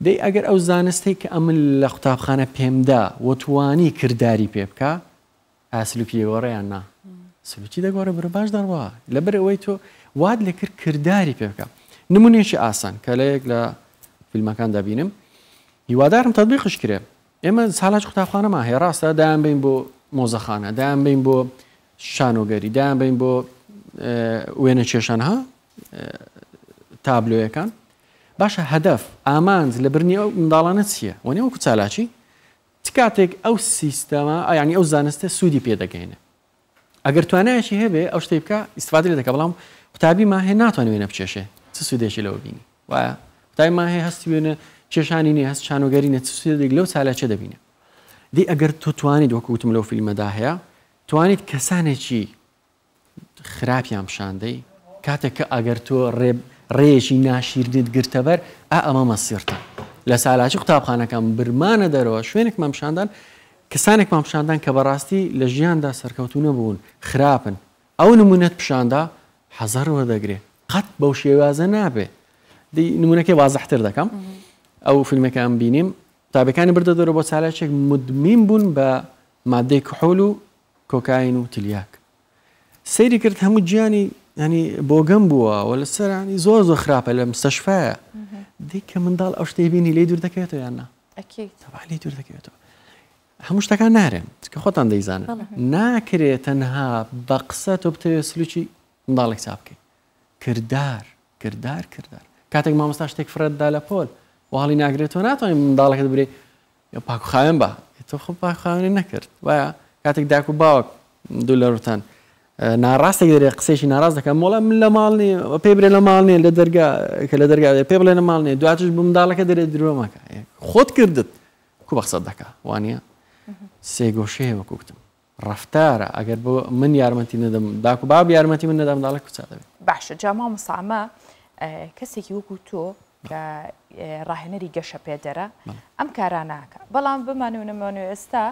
دەی ئەگەر ئەو زانستەی کە ئەمن لە قوتابخانە پێمدا وتوانی کردداری پێ بکە ئاسلوکی گۆڕیان نا سلوکی دەگۆڕە برە باش دەڕوە لەبەر ئەوەی تۆ واد لە کرد کردداری پێ بکە نمونێکی ئاسان کە لە یەک لە فیلمەکان دەبینم هیوادارم تەطبیقش کرێ ئێمە ساڵاج قوتابخانەمان هەیە ڕاستە دایان بین بۆ مۆزەخانە دایان بین بۆ شانۆگەری دایان بین بۆ وێنە کێشانها تابلۆیەکان باشە هەدەف ئامانج لە برنی ئەو منداڵانە چییە وەنێ وەکو چالاکی چ کاتێک ئەو سیستەمە ینی ئەو زانستە سوودی پێدەگەینە ئەگەر توانایەکی هەبێ ئەو شتەی بکە ئیسفادە لێ دەکە بەڵام قوتابی ما هەیە ناتوانێت وێنە بچێشێ چ سوودێکی لەوە بینی وایە قوتابی ما هەیە هەستی وێنە کێشانی نیە هەست شانۆگەری نە چ سوودێک لەو چالاکێ دەبینێ دی ئەگەر تۆ توانیت وەکو وتم لەو فیلمەدا هەیە توانیت کەسانێکی خراپیان پیشاندەی کاتێک کە ئەگەر تۆ ڕێژی ناشیرنت گرتەبەر ئەمە مەسیرتە لە سالاکی قوتابخانەکان برمانە دەرەوە شوێنێکمان پیشاندان کەسانێکمان پیشاندان کە بەڕاستی لە ژیاندا سەرکەوتو نەبوون خراپن ئەو نمونەت پیشاندا حەزەرەوە دەگرێ قەت بەو شێوازە نابێ نمونەکەی وازەحتر دەکەم ئەو فیلمەکە ئەم بینیم قوتابەکانی بردە دەرەوە بۆ چالاکێک مدمین بوون بە مادەی کحۆل و کۆکاین و تلیاک سەیری کرد هەموو گیانی ینی بۆگەم بووە و لەسەر ینی زۆر خراپە لە مستەشفایە دیکە منداڵ ئەو شتەی بینی لێ دوور دەکەوێتەوە یان نا تەبع لێ دوور دەکەوێتەوە هەموو شتەکان نارێن کە خۆتان دەیزانن ناکرێت تەنها بە قسە تۆ بتەوێت سلوکی منداڵێک چاپ بکەیت کردار کاتێک مامۆستا شتێک فرەتدا لە پۆل وڵی ناگرێتەوە ناتوانین منداڵەکەت برێ پاک و خاوێن بە تۆ خۆ پاک خاوێنی نەکرد وایە کاتێک داک و باوک دوو لە ڕوتان ناڕاستێک دەرێ قسێکی ناڕاست دەکەم وڵا من لە ماڵ نیە پێ برێ لە ماڵ نیە لە دەرگا کە لە دەرگا پێ بڵێ لە ماڵ نیە دواتش بە منداڵەکە دەرێت درۆ مەکە خۆت کردت کو بە قسەت دەکا وانە سێگۆشەیە وەکو گوتم ڕەفتارە ئەگەر بۆ من یارمەتی نەدەم داک و باب یارمەتی من نەدەم منداڵێک کوچا دەبێت باشە جا مامۆستا کەسێکی وەکو تۆ کە ڕاهێنەری گەشە پێدەرە ئەم کاران ناکە بەڵام بمانەوە نەمانوێ ئێستا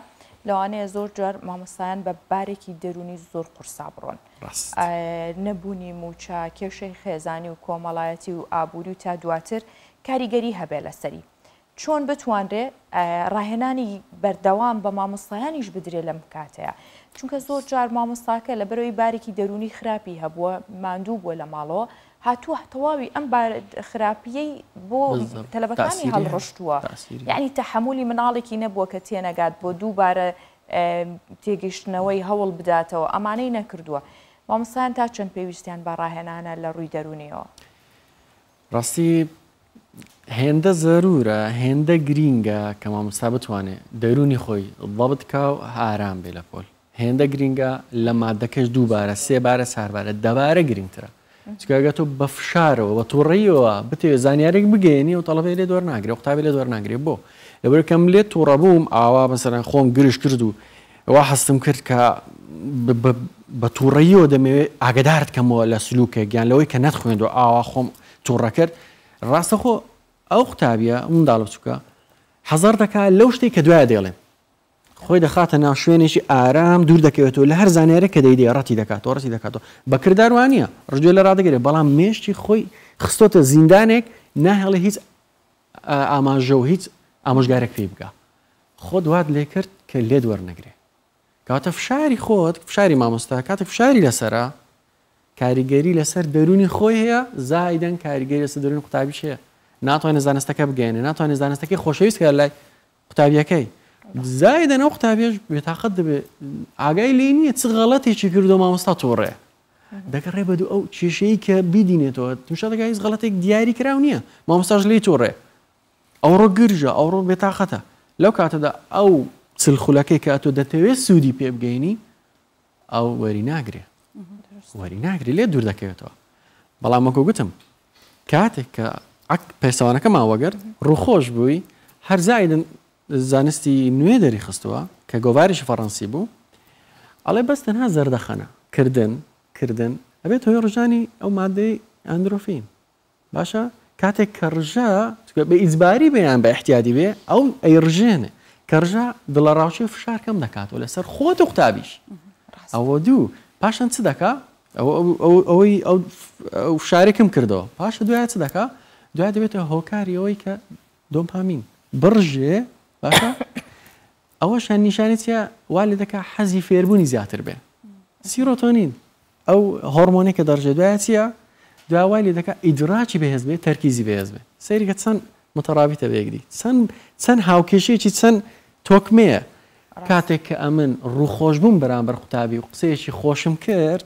لەوانەیە زۆر جار مامۆستایان بە بارێکی دەرونی زۆر قورسا بڕۆن نەبوونی موچە کێشەی خێزانی و کۆمەڵایەتی و ئابووری و تا دواتر کاریگەری هەبێ لەسەری چۆن بتوانرێ ڕاهێنانی بەردەوام بە مامۆستایانیش بدرێ لەم کاتەیە چونکە زۆر جار مامۆستاکە لە بەرەوەی بارێکی دەرونی خراپی هەبووە ماندوو بووە لە ماڵەوە هاتووە تەواوی ئەم خراپیەی بۆ تەلەبەکانی هەڵڕشتووە یعنی تەحملی مناڵێکی نەبووە کە تێنەگات بۆ دووبارە تێگەیشتنەوەی هەوڵ بداتەوە ئەمانەی نەکردووە مامۆستایان تا چەند پێویستیان بە ڕاهێنانە لە ڕووی دەرونیەوە ڕاستی هێندە زەرورە هێندە گرینگە کە مامۆستا بتوانێت دەرونی خۆی ضەبط بکە و ئارام بێ لە پۆل هێندە گرینگە لە مادەکەش دووبارە سێبارە ساربارە دەبارە گرنگترە چکەگە تۆ بە فشارەوە بە تووڕێیەوە بتێ زانیارێک بگەێنی و تەڵەبێ لێ دۆر ناگرێت قوتابی لێ دۆر ناگرێت بۆ لەبەرکەم لێت تووڕە بووم ئاوا بەسەرەن خۆم گرش کرد و ئەوە هەستم کرد کە بە تووڕێیەوە دەمەوێت ئاگدارت کەمەوە لە سلوکێک گیان لەوەی کە نەتخوێنەوە ئاوا خۆم تووڕە کرد ڕاستەخۆ ئەو قوتابیە منداڵ بچووکە حەزار دەکات لەو شتێک کە دوای دێڵێن خۆی دەخاتە ناو شوێنێکی ئارام دوور دەکەوێتەوە لە هەر زانیارێک کە دەیدێ ڕەتی دەکاتەوە ڕەتی دەکاتەوە بەکردار وانە ڕجوێ لە ڕادەگەرێت بەڵام مێشتی خۆی خستۆتە زیندانێک ناهێڵێ هیچ ئاماژە و هیچ ئامۆژگارێک پێی بکە خۆ دوات لێ کرد کە لێت وەرنەگرێ کاتە فشاری خۆت فشاری مامۆستا کاتێک فشاری لەسەرە کاریگەری لەسەر دەرونی خۆی هەیە زایدەن کاریگەری لەسەر دەرونی قوتابیش هەیە ناتوانێت زانستەکە بگەێنێ ناتوانێت زانستەکەی خۆشەویست کە لای قوتابیەکەی زایدەن ئەو قوتابیش بێتاقەت دەبێت ئاگای لێ نییە چ غەڵەتێکی کردو مامۆستا تۆڕێ دەگەڕێ بە دوو ئەو کێشەیە کە بیدینێتەوە توشە دەگای هیچ غەڵەتێک دیاری کراو نییە مامۆستاش لێی تۆڕێ ئەوڕۆ گرژە ئەوڕۆ بێتاقەتە لەو کاتەدا ئەو چلخولەکەی کە تۆ دەتەوێت سوودی پێ بگەینی ئەو وەری ناگرێ وەری ناگری لێ دوور دەکەوێتەوە بەڵام وەکو گوتم کاتێک کە پێسەوانەکە ماوەگەر ڕووخۆش بووی هەر زایدن زانستی نوێ دەری خستووە کە گۆڤاریشی فەڕەنسی بوو ئەڵێ بەس تەنها زەردەخەنە کردن ئەبێت هۆی ڕژانی ئەو مادەی ئەندرۆفین باشە کاتێک کە ڕژە بە ئیجباری بەیان بە احتیادی بێ ئەو ئەیڕژێنێ کە ڕژە دڵە ڕاوچی فشار کەم دەکاتەوە لەسەر خۆت و قوتابیش ئەوە دوو پاشان چ دەکا ئەوەی ئەو فشارێکم کردەوە پاشە دوای چ دەکا دوای دەبێتەوە هۆکاری ئەوەی کە دۆپامین بڕژێ باشە ئەوەشان نیشانێتە وا لێ دەکا حەزی فێربوونی زیاتر بێ سیرۆتۆنین ئەو هۆرمۆنێک کە دەڕژێ دوای چییە دوای لێ دەکا ئیدراکی بەهێز بێ تەرکیزی بەهێز بێ سەیریکە چەند متەڕابیتە بەیەکدی چەند هاوکێشەیەکی چەند تۆکمەیە کاتێک کە ئەمن ڕووخۆش بووم بەرامبەر قوتابی و قسەیەکی خۆشم کرد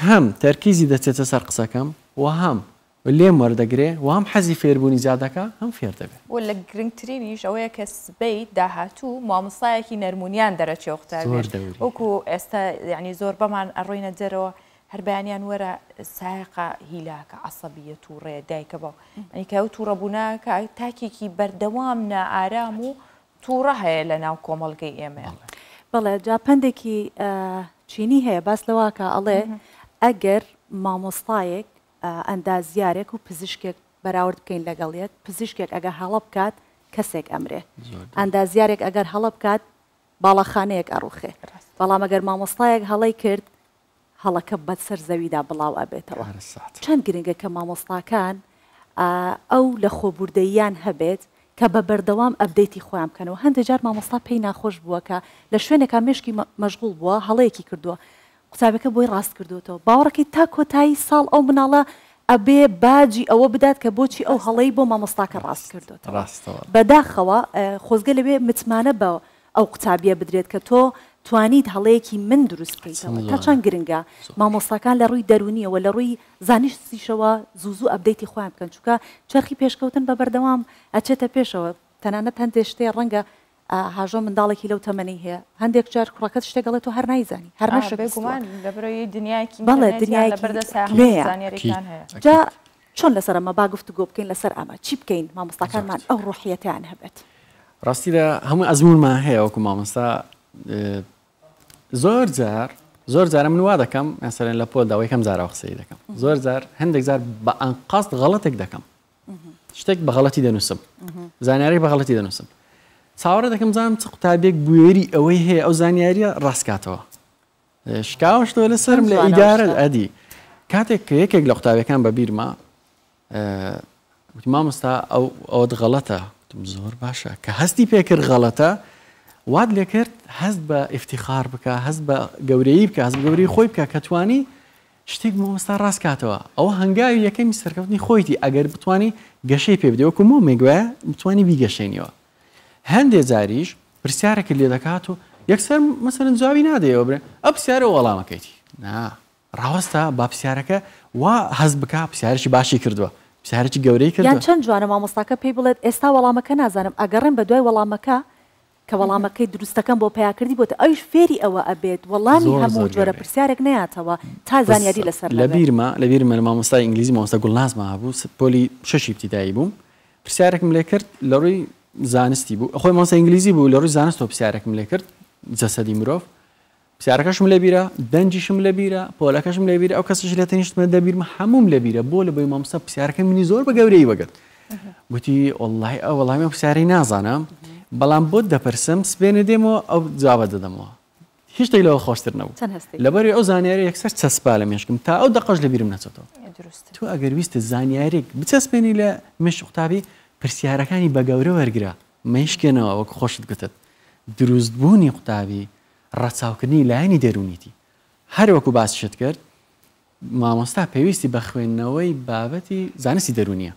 هەم تەرکیزی دەچێتە سەر قسەکەم و هەم لێم وەردەگرێ و هەم حەزی فێربوونی زیادەکە هەم فێر دەبێت و لە گرنگترینیش ئەوەیە کە سبەی داهاتوو مامۆستایەکی نەرمونیان دەرەچێ قوتابی وەکو ئێستا یعنی زۆر بەمان ئەڕۆینە جەرەوە هەر بەیانیان وەرە سایقە هیلاکە عەسەبیەت و ڕێ دایکە باو ئەنی کە ئەو تووڕەبووناکە تاکێکی بەردەوام نائارام و تووڕە هەیە لە ناو کۆمەڵگەی ئێمە بەڵێ جا پندێکی چینی هەیە باس لەواکە ئەڵێ ئەگەر مامۆستایەک ئەندازیارێک و پزیشکێک بەراورد بکەین لەگەڵیەک پزیشکێک ئەگەر هەڵە بکات کەسێک ئەمرێ ئەندازیارێک ئەگەر هەڵە بکات باڵەخانەیەک ئەڕوخێ بەڵام ئەگەر مامۆستایەک هەڵەی کرد هەڵەکە بەسەر زەویدا بڵاو ئەبێتەوە چەند گرنگە کە مامۆستاکان ئەو لە خۆبوردەییان هەبێت کە بە بەردەوام ئەبدەیتی خۆیان بکەنەوە هەندێک جار مامۆستا پێی ناخۆش بووە کە لە شوێنێکا مشکی مەشغوڵ بووە هەڵەیەکی کردووە قوتابەکە بۆی ڕاست کردوێتەوە باوەڕەکەی تا کۆتایی ساڵ ئەو مناڵە ئەبێ باجی ئەوە بدات کە بۆچی ئەو هەڵەی بۆ مامۆستاکە ڕاست کردوێتەوە بەداخەوە خۆزگە لەوێ متمانە بە ئەو قوتابیە بدرێت کە تۆ توانیت هەڵەیەکی من دروست بکەیتەوە تا چەند گرنگە مامۆستاکان لە ڕووی دەرونیەوە لە ڕووی زانیشتیشەوە زوو ئەبدەیتی خۆیان بکەن چونکە چرخی پێشکەوتن بە بەردەوام ئەچێتە پێشەوە تەنانەت هەندێک شتێ ڕەنگە هاژۆ منداڵێکی لەو تەمەنی هەیە هەندێک جار کوڕەکەت شتێک گەڵێت و هەر نایزانی هەر نەشگومان لەبەرەوەی دنیایکی بەڵێ دنیایکی جا چۆن لەسەر ئەمە باگفتوگۆ بکەین لەسەر ئەمە چی بکەین مامۆستاکانمان ئەو ڕوحیەتیان هەبێت ڕاستیدا هەموو ئەزمونمان هەیە وەکو مامۆستا زۆر جارە من وا دەکەم مەسەرەن لە پۆلداوای کەم جارەوە قسەی دەکەم زۆر جار هەندێک جار بە ئەنقاست غەڵەتێک دەکەم شتێک بە غەڵەتی دەنووسم زانیاری بە غەڵەتی دەنووسم چاوەڕێ دەکەم زانم چ قوتابێک بوێری ئەوەی هەیە ئەو زانیاریە ڕاستکاتەوە شکاوەشتەوە لەسەرم لە ئیدارە ئەدی کاتێک کە یەکێک لە قوتابەکان بە بیرما مامۆستا ئەوە غەڵەتە زۆر باشە کە هەستی پێکرد غەڵەتە واد لێ کرد هەست بە ئیفتیخار بکە هەست بە گەورەیی بکە هەست بە گەورەی خۆی بکە کە توانی شتێک مامۆستا ڕاستکاتەوە ئەوە هەنگاوی یەکەمی سەرکەوتنی خۆیتی ئەگەر بتوانی گەشەی پێ بدەوە وەکو مۆمێگوایە بتوانی بیگەشێنیەوە هەندێک زاریش پرسیارێکی لێ دەکات و یەکسەر مەسەرەن جوابی نادەیەوە برێ ئەو پرسیارە وەڵامەکەیتی ڕاوەستە با پرسیارەکە وا هەست بکە پرسیارێکی باشی کردووە پرسیارێکی گەورەی کردووە یان چەند جوانە مامۆستاکە پێی بڵێت ئێستا وەڵامەکە نازانم ئەگەڕێن بە دوای وەڵامەکە کە وەڵامەکەی دروستەکەم بۆ پیاکردی بۆتە ئەوش فێری ئەوە ئەبێت وەڵامی هەموو جۆرە پرسیارێک نەیاتەوە تا زانیاری لەسەر لە بیرمە لە مامۆستای ئینگلیزی مامۆستا گوڵنازمە هەبوو پۆلی شەشی ابتیدایی بووم پرسیارێکم لێ کرد لە ڕووی زانستی بوو خۆی مامۆستا ئینگلیزی بوو لە ڕووی زانستەوە پرسیارێکم لێ کرد جەسەدی مرۆڤ پرسیارەکەشم لە بیرە دەنجیشم لە بیرە پۆلەکەشم لە بیرە ئەو کەسش لێ تەنیشتمە دەبیرمە هەموم لە بیرە بۆ لە بۆی مامۆستا پرسیارەکە منی زۆر بە گەورەی وەگرت گوتی والله ئەو وەڵامی پرسیارەی نازانم بەڵام بۆ دەپرسم سبێنێ دێمەوە ئەو جوابە دەدەمەوە هیچ شتێک لەوە خۆشتر نەبوو لەبەری ئەو زانیاری یەکسەر چەسپا لە مێشکم تا ئەو دەقەش لە بیرم نەچێتەوە تو ئەگەر ویستە زانیارێک بچەسپێنی لە مێشک قوتابی پرسیارەکانی بە گەورە وەرگرە مەیشکێنەوە وەک خۆشت گوتت دروستبوونی قوتابی ڕەچاوکردنی لایەنی دەرونیتی هەر وەکو باسیشت کرد مامۆستا پێویستی بە خوێندنەوەی بابەتی زانستی دەرونیە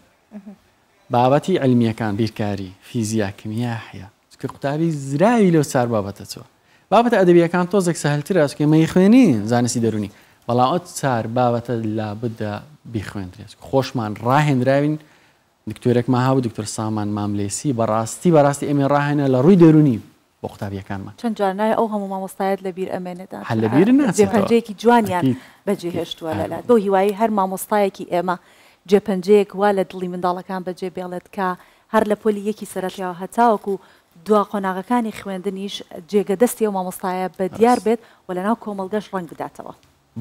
بابەتی علمیەکان بیرکاری فیزیا کیمیا حیا چکە قوتابی زراوی لەو چار بابەتە چوە بابەتە ئەدەبیەکان تۆزێک سەهلترە چکە مەی خوێنی زانستی دەرونی بەڵام ئەو چار بابەتە لابدە بیخوێندرێت خۆشمان ڕاهێنراوین دکتۆرێکمان هاو دکتۆر سامان ماملێسی بەڕاستی ئێمە ڕاهێنە لە ڕووی دەرونی بۆ قوتابیەکانمان چەند جارنای ئەو هەموو مامۆستایەت لەبیر ئەمێنێدا هەر لەبیر ناچێتەوە جێپەنجەیەکی جوانیان بەجێهێشتووە لەلات بۆ هیوایی هەر مامۆستایەکی ئێمە جێپەنجەیەک وا لە دڵی منداڵەکان بەجێ بێڵێت کە هەر لە پۆلی یەکی سەرەتیەوە هەتاوەکو دوا قۆناغەکانی خوێندنیش جێگە دەستی و مامۆستایە بە دیار بێت و لەناو کۆمەڵگەش ڕەنگ بداتەوە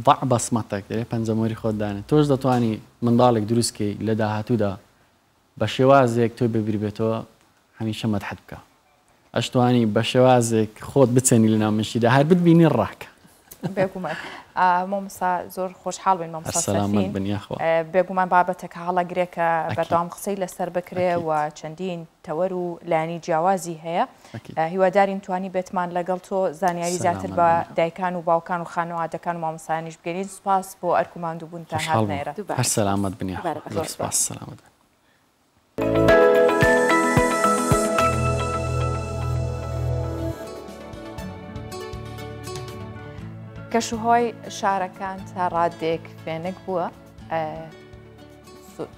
ضع بەسمەتێک دەرێ پەنجەمۆری خۆت دانێت تۆش دەتوانی منداڵێک دروستکەی لە داهاتوودا بە شێوازێک تۆ ببیر بێتەوە هەمیشە مەدحەت بکە ئەشتوانی بە شێوازێک خۆت بچێنی لە ناو مشیدا هەر بتبینی ڕاکە بێگومان مامۆستا زۆر خۆشحاڵ بین مامۆستا سەلامەت بنیاخوا بێگومان بابەتێکە هەڵەگرێکە بەردەوام قسەی لەسەر بکرێ و چەندین تەوەر و لایانی جیاوازی هەیە هیوادارین توانی بێتمان لەگەڵ تۆ زانیاری زیاتر بە دایکان و باوکان و خانەوادەکان و مامۆستایانیش بگەین سوپاس بۆ ئەرکوماندوو بوونتان هاتنێرە هەر سەلامەت بنیاخوا سوپاس سەلامەت کەشوهۆی شارەکان تا ڕادێک فێنک بووە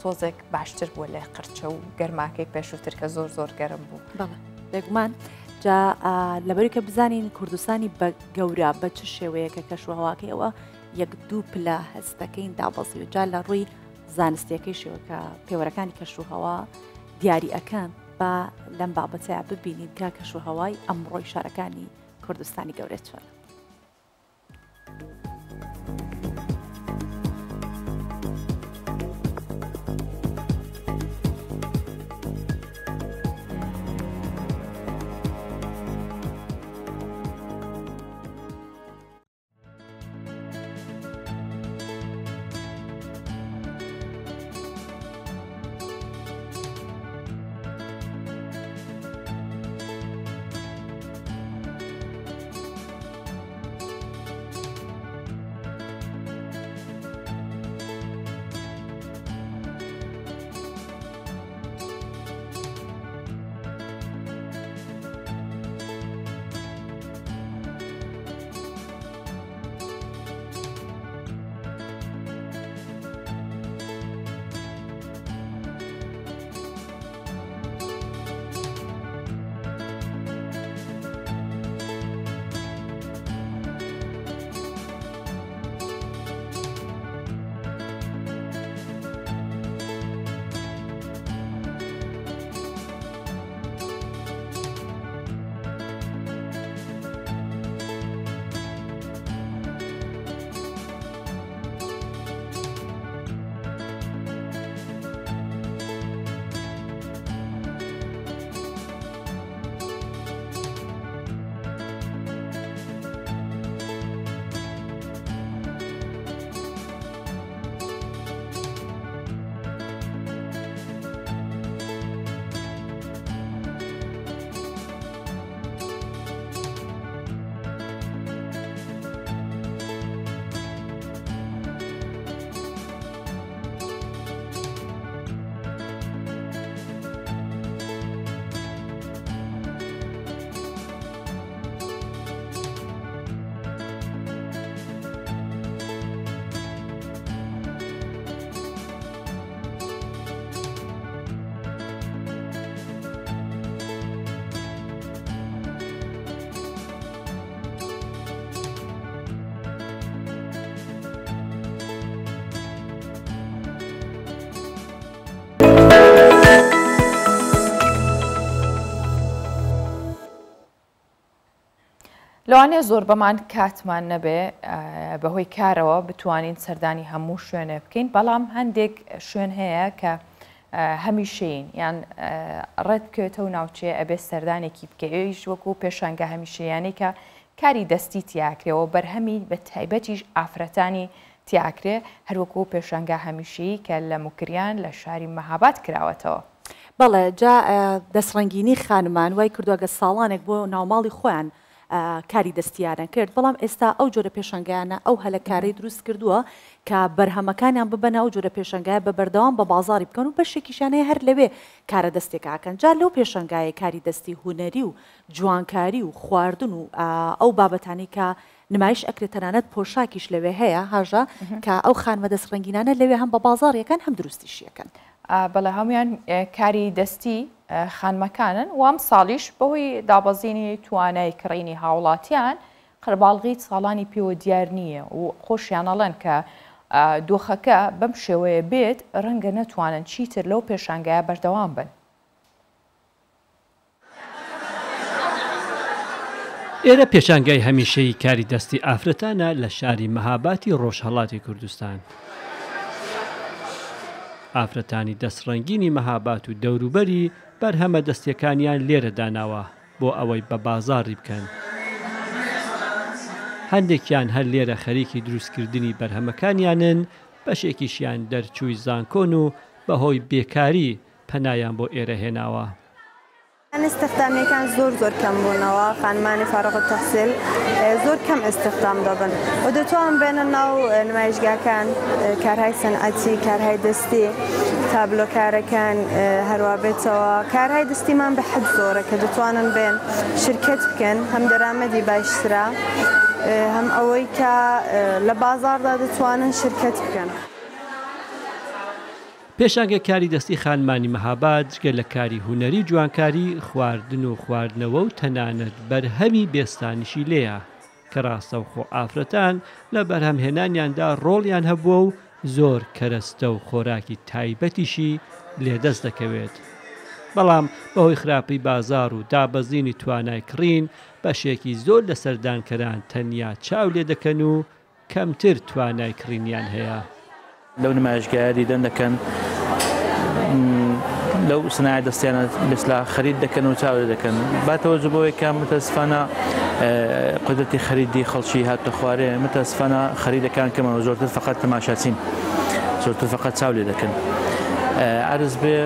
تۆزێک باشتر بووە لە قرچە و گەرماکەی پێشووتر کە زۆر زۆر گەرم بوو بێگومان جا لەبەری کە بزانین کوردستانی بە گەورە بە چ شێوەیەکە کەشوهەواکەیەوە یەک دوو پلە هەستەکەین دابەزی و جا لە ڕووی زانستیەکەی شێوەکە پێوەرەکانی کەشوهەوا دیاری ئەەکەن بە لەم بابەتەیە ببینین کە کەشوهەوای ئەمڕۆی شارەکانی کوردستانی گەورێت چۆنە لەوانەیە زۆر بەمان کاتمان نەبێ بەهۆی کارەوە بتوانین سەردانی هەموو شوێنە بکەین بەڵام هەندێک شوێن هەیە کە هەمیشەین یان ڕێت بکەوێتەوە ناوچێ ئەبێ سەردانێکی بکەویش وەکو پێشانگە هەمیشەیانی کە کاری دەستی تیاکرێەوە بەرهەمی بە تایبەتیش ئافرەتانی تیاکرێ هەروەکو پێشانگە هەمیشەیی کە لە موکریان لە شاری مەهاباد کراوەتەوە. بەڵێ جا دەستڕەنگینی خانمان وای کردووەگە ساڵانێک بۆ ناوماڵی خۆیان کاری دەستیاران کرد بەڵام ئێستا ئەو جۆرە پێشنگیانە ئەو هەلەکاری دروست کردووە کە بەرهەمەکانیان ببەنە ئەو جۆرە پێشنگایە بە بەردەوام بە بازاری بکەن و بەشێکیشانەیە هەر لەوێ کارە دەستێکاکەن جا لەو پێشنگایە کاری دەستی هوەری و جوانکاری و خواردن و ئەو بابەتانی کە نمایش ئەکرێت تەنانەت پۆشاکیش لەوێ هەیە هاژە کە ئەو خانمە دەستڕەنگینانە لەوێ هەم بە بازاڕیەکان هەم دروستیشیەکەن. بەڵێ هەمویان کاری دەستی خانمەکانن وام ساڵیش بەهۆی دابەزینی توانای کڕینی هاوڵاتیان قەرباڵغی ساڵانی پێوە دیار نییە و خۆشیانەڵێن کە دۆخەکە بەم شێوەیە بێت ڕەنگە نەتوانن چیتر لەو پێشانگایە بەردەوام بن. ئێرە پێشانگای هەمیشەی کاری دەستی ئافرەتانە لە شاری مەهاباتی ڕۆژهەڵاتی کوردستان. ئافرەتانی دەستڕەنگینی مەهابات و دەوروبەری بەرهەمە دەستیەکانیان لێرە داناوە بۆ ئەوەی بە بازاڕی بکەن. هەندێکیان هەر لێرە خەریکی دروستکردنی بەرهەمەکانیانن بەشێکیشیان دەرچووی زانکۆن و بەهۆی بێکاری پەنایان بۆ ئێرە هێناوە. استخدامیەکان زۆر کەم بوونەوە خانمانی فارغ التەحسیل زۆر کەم استخدام دەبن و دەتوان بێنە ناو نمایشگاکان کارهای سەنعەتی کارهای دەستی تابلۆکارەکان هەروە بێتەوە کارهای دەستیمان بە حەد زۆرە کە دەتوانن بێن شرکت بکەن هەم دەرامەدی باشترا هەم ئەوەی کە لە بازاڕدا دەتوانن شرکت بکەن. پێشانگە کاری دەستی خانمانی مەهاباد جگە لە کاری هوەری جوانکاری خواردن و خواردنەوە و تەنانەت بەرهەمی بێستانیشی لێیە کە ڕاستەوخۆ ئافرەتان لە بەرهەمهێنانیاندا ڕۆڵیان هەبووە و زۆر کەرەستە و خۆراکی تایبەتیشی لێدەست دەکەوێت. بەڵام بەهۆی خراپی بازار و دابەزینی توانای کڕین بەشێکی زۆر لە سەردانکەران تەنیا چاو لێ دەکەن و کەمتر توانای کڕینیان هەیە. لەو نمایشگایە دیدەن دەکەن لەو سنای دەستیانە مثلا خەرید دەکەن و چاو دەکەن باتەوە جبەوەی کە متەسفانە قدرەتی خەریدی خەڵکی هاتە خوارێ متەسفانە خەریدەکان کەمەوە زۆرتر فقط تەماشاچین زۆرتر فقط چاو لێ دەکەن. عرض بێ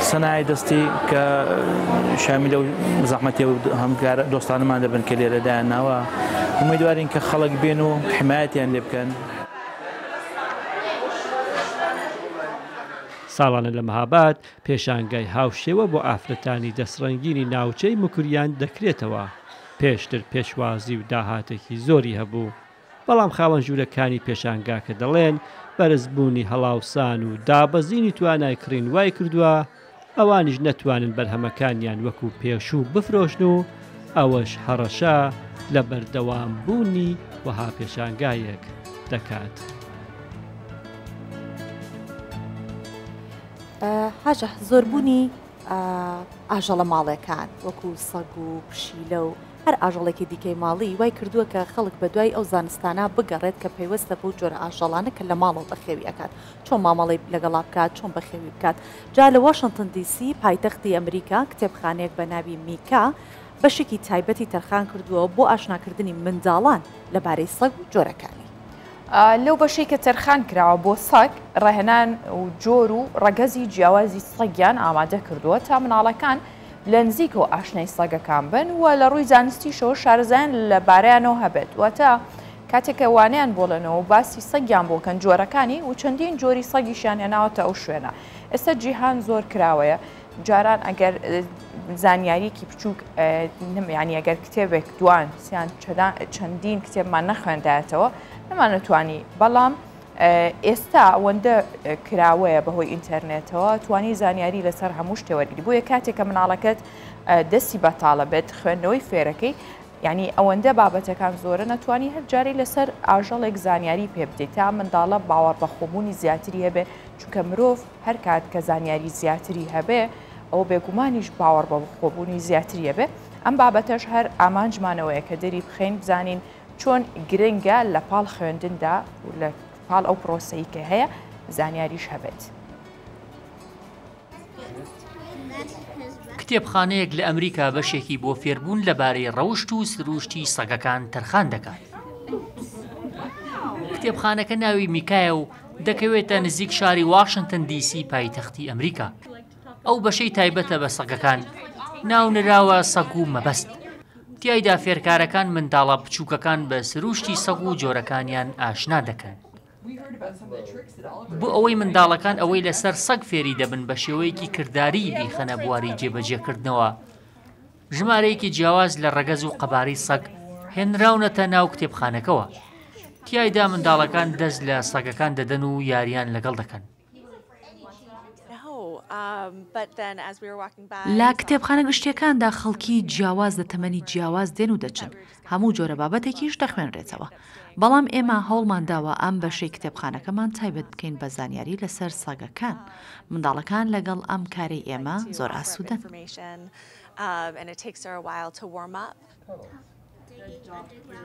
سەنای دەستی کە شامیلە و زەحمەتی و هەمکار دۆستانەمان دەبن کە لێرەدایان ناوە ئومێدوارین کە خەڵک بێن و حمایەتیان لێ بکەن. ساڵانە لە مەهاباد پێشانگای هاوشێوە بۆ ئافرەتانی دەستڕەنگینی ناوچەی موکریان دەکرێتەوە پێشتر پێشوازی و داهاتێکی زۆری هەبوو بەڵام خاوەن ژوورەکانی پێشانگاکە دەڵێن بەرزبوونی هەڵاوسان و دابەزینی توانای کڕین وای کردووە ئەوانیش نەتوانن بەرهەمەکانیان وەکو پێشوو بفرۆشن و ئەوەش هەڕەشە لە بەردەوام بوونی وەها پێشانگایەک دەکات. حاجە زۆربوونی ئاژەڵە ماڵەکان وەکو سەگ و پشیلە و هەر ئاژەڵێکی دیکەی ماڵی وای کردووە کە خەڵک بە دوای ئەو زانستانە بگەڕێت کە پەیوەستە بۆ جۆرە ئاژەڵانە کە لە ماڵەوە بەخێوی ئەکات چۆن مامەڵی لەگەڵا بکات چۆن بەخێوی بکات. جا لە واشنگتن دیسی پایتەختی ئەمریکا کتێبخانەیەک بە ناوی میکا بەشێکی تایبەتی تەرخان کردووە بۆ ئاشناکردنی منداڵان لەبارەی سەگ و جۆرەکانی. لەو بەشەی کە تەرخان کراوە بۆ سەگ ڕاهێنان و جۆر و ڕەگەزی جیاوازی سەگیان ئامادە کردووە تا مناڵەکان لە نزیکەوە ئاشنای سەگەکان بن و لە ڕووی زانستیشەوە شارەزایان لە بارەیانەوە هەبێت واتە کاتێکە وانیان بۆڵێنەوە باسی سەگیان بۆکەن جۆرەکانی و چەندین جۆری سەگیشیان هێناوەتە ئەو شوێنە. ئێستا جیهان زۆر کراوەیە جاران ئەگەر زانیاریکی بچووک ینی ئەگەر کتێبێک دوان سیان چەندین کتێبمان نەخوێندایەتەوە نەمانەتوانی بەڵام ئێستا ئەوەندە کراوەیە بەهۆی ئینتەرنێتەوە توانی زانیاری لەسەر هەموو شتێوەرگری بۆیە کاتێکە مناڵەکەت دەستی بەتاڵە بێت خوێندنەوەی فێرەکەی ینی ئەوەندە بابەتەکان زۆرە نەتوانی هەر جاری لەسەر ئاژەڵێک زانیاری پێ بدەیت تا منداڵە باوەڕ بەخۆبوونی زیاتری هەبێ چونکە مرۆڤ هەر کات کە زانیاری زیاتری هەبێ ئەو بێگومانیش باوەڕ بە بەخۆبوونی زیاتری هەبێ ئەم بابەتەش هەر ئامانجمانەوەیە کە دەری بخەین بزانین چۆن گرنگە لە پاڵ خوێندندا و لە پاڵ ئەو پرۆسەی کە هەیە زانیاریش هەبێت. کتێبخانەیەک لە ئەمریکا بەشێکی بۆ فێربوون لەبارەی ڕەوشت و سروشتی سەگەکان تەرخان دەکات. کتێبخانەکە ناوی میکایە و دەکەوێتە نزیک شاری واشنگتن دیسی پایتەختی ئەمریکا. ئەو بەشەی تایبەتە بە سەگەکان ناونراوە سەگ و مەبەست. تیایدا فێرکارەکان منداڵە بچووکەکان بە سروشتی سەگ و جۆرەکانیان ئاشنا دەکەن. بۆ ئەوەی منداڵەکان ئەوەی لەسەر سەگ فێری دەبن بە شێوەیەکی کردداری بیخەنە بواری جێبەجێکردنەوە، ژمارەیەکی جیاواز لە ڕەگەز و قەبارەی سەگ هێنراونەتە ناو کتێبخانەکەەوە. تیایدا منداڵەکان دەست لە سەگەکان دەدەن و یاریان لەگەڵ دەکەن. لە کتێبخانە گشتیەکاندا خەڵکی جیاواز لە تەمەنی جیاواز دێن و دەچن، هەموو جۆرە بابەتێکیش دەخوێنرێتەوە. بەڵام ئێمە هەوڵمان داوە ئەم بەشەی کتێبخانەکەمان تایبەت بکەین بە زانیاری لەسەر سەگەکان. منداڵەکان لەگەڵ ئەم کارەی ئێمە زۆر ئاسوودەن.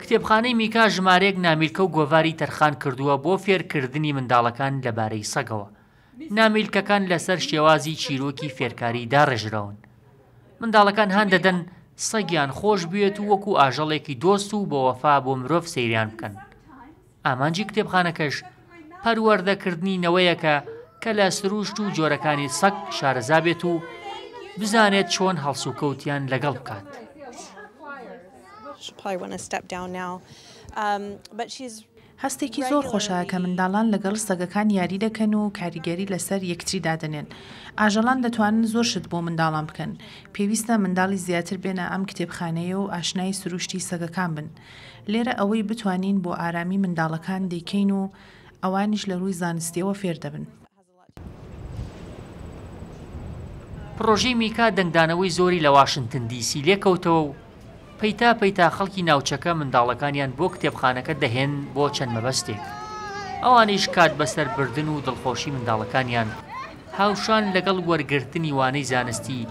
کتێبخانەی میکا ژمارەیەک نامیلکە و گۆڤاری تەرخان کردووە بۆ فێرکردنی منداڵەکان لەبارەی سەگەوە. نامیلکەکان لەسەر شێوازی چیرۆکی فێرکاری داڕێژراون. منداڵەکان هەان دەدەن سەگیان خۆش بێت و وەکو ئاژەڵێکی دۆست و بە وەفا بۆ مرۆڤ سەیریان بکەن. ئامانجی کتێبخانەکەش پەروەردەکردنی نەوەیەکە کە لە سروشت و جۆرەکانی سەگ شارەزا بێت و بزانێت چۆن هەڵسوکەوتیان لەگەڵ بکات. هەستێکی زۆر خۆشە کە منداڵان لەگەڵ سەگەکان یاری دەکەن و کاریگەری لەسەر یەکتری دادنێن. ئاژەڵان دەتوانن زۆر شت بۆ منداڵان بکەن. پێویستە منداڵی زیاتر بێنە ئەم کتێبخانەیە و ئاشنای سروشتی سەگەکان بن. لێرە ئەوەی بتوانین بۆ ئارامی منداڵەکان دەیکەین و ئەوانیش لە ڕووی زانستیەوە فێر دەبن. پرۆژەی میکا دەنگدانەوەی زۆری لە واشنگتن دیسی لێکەوتەوە و پەیتا خەڵکی ناوچەکە منداڵەکانیان بۆ کتێبخانەکە دەهێن بۆ چەند مەبەستێک. ئەوانیش کات بەسەر بردن و دڵخۆشی منداڵەکانیان هاوشان لەگەڵ وەرگرتنی وانەی زانستی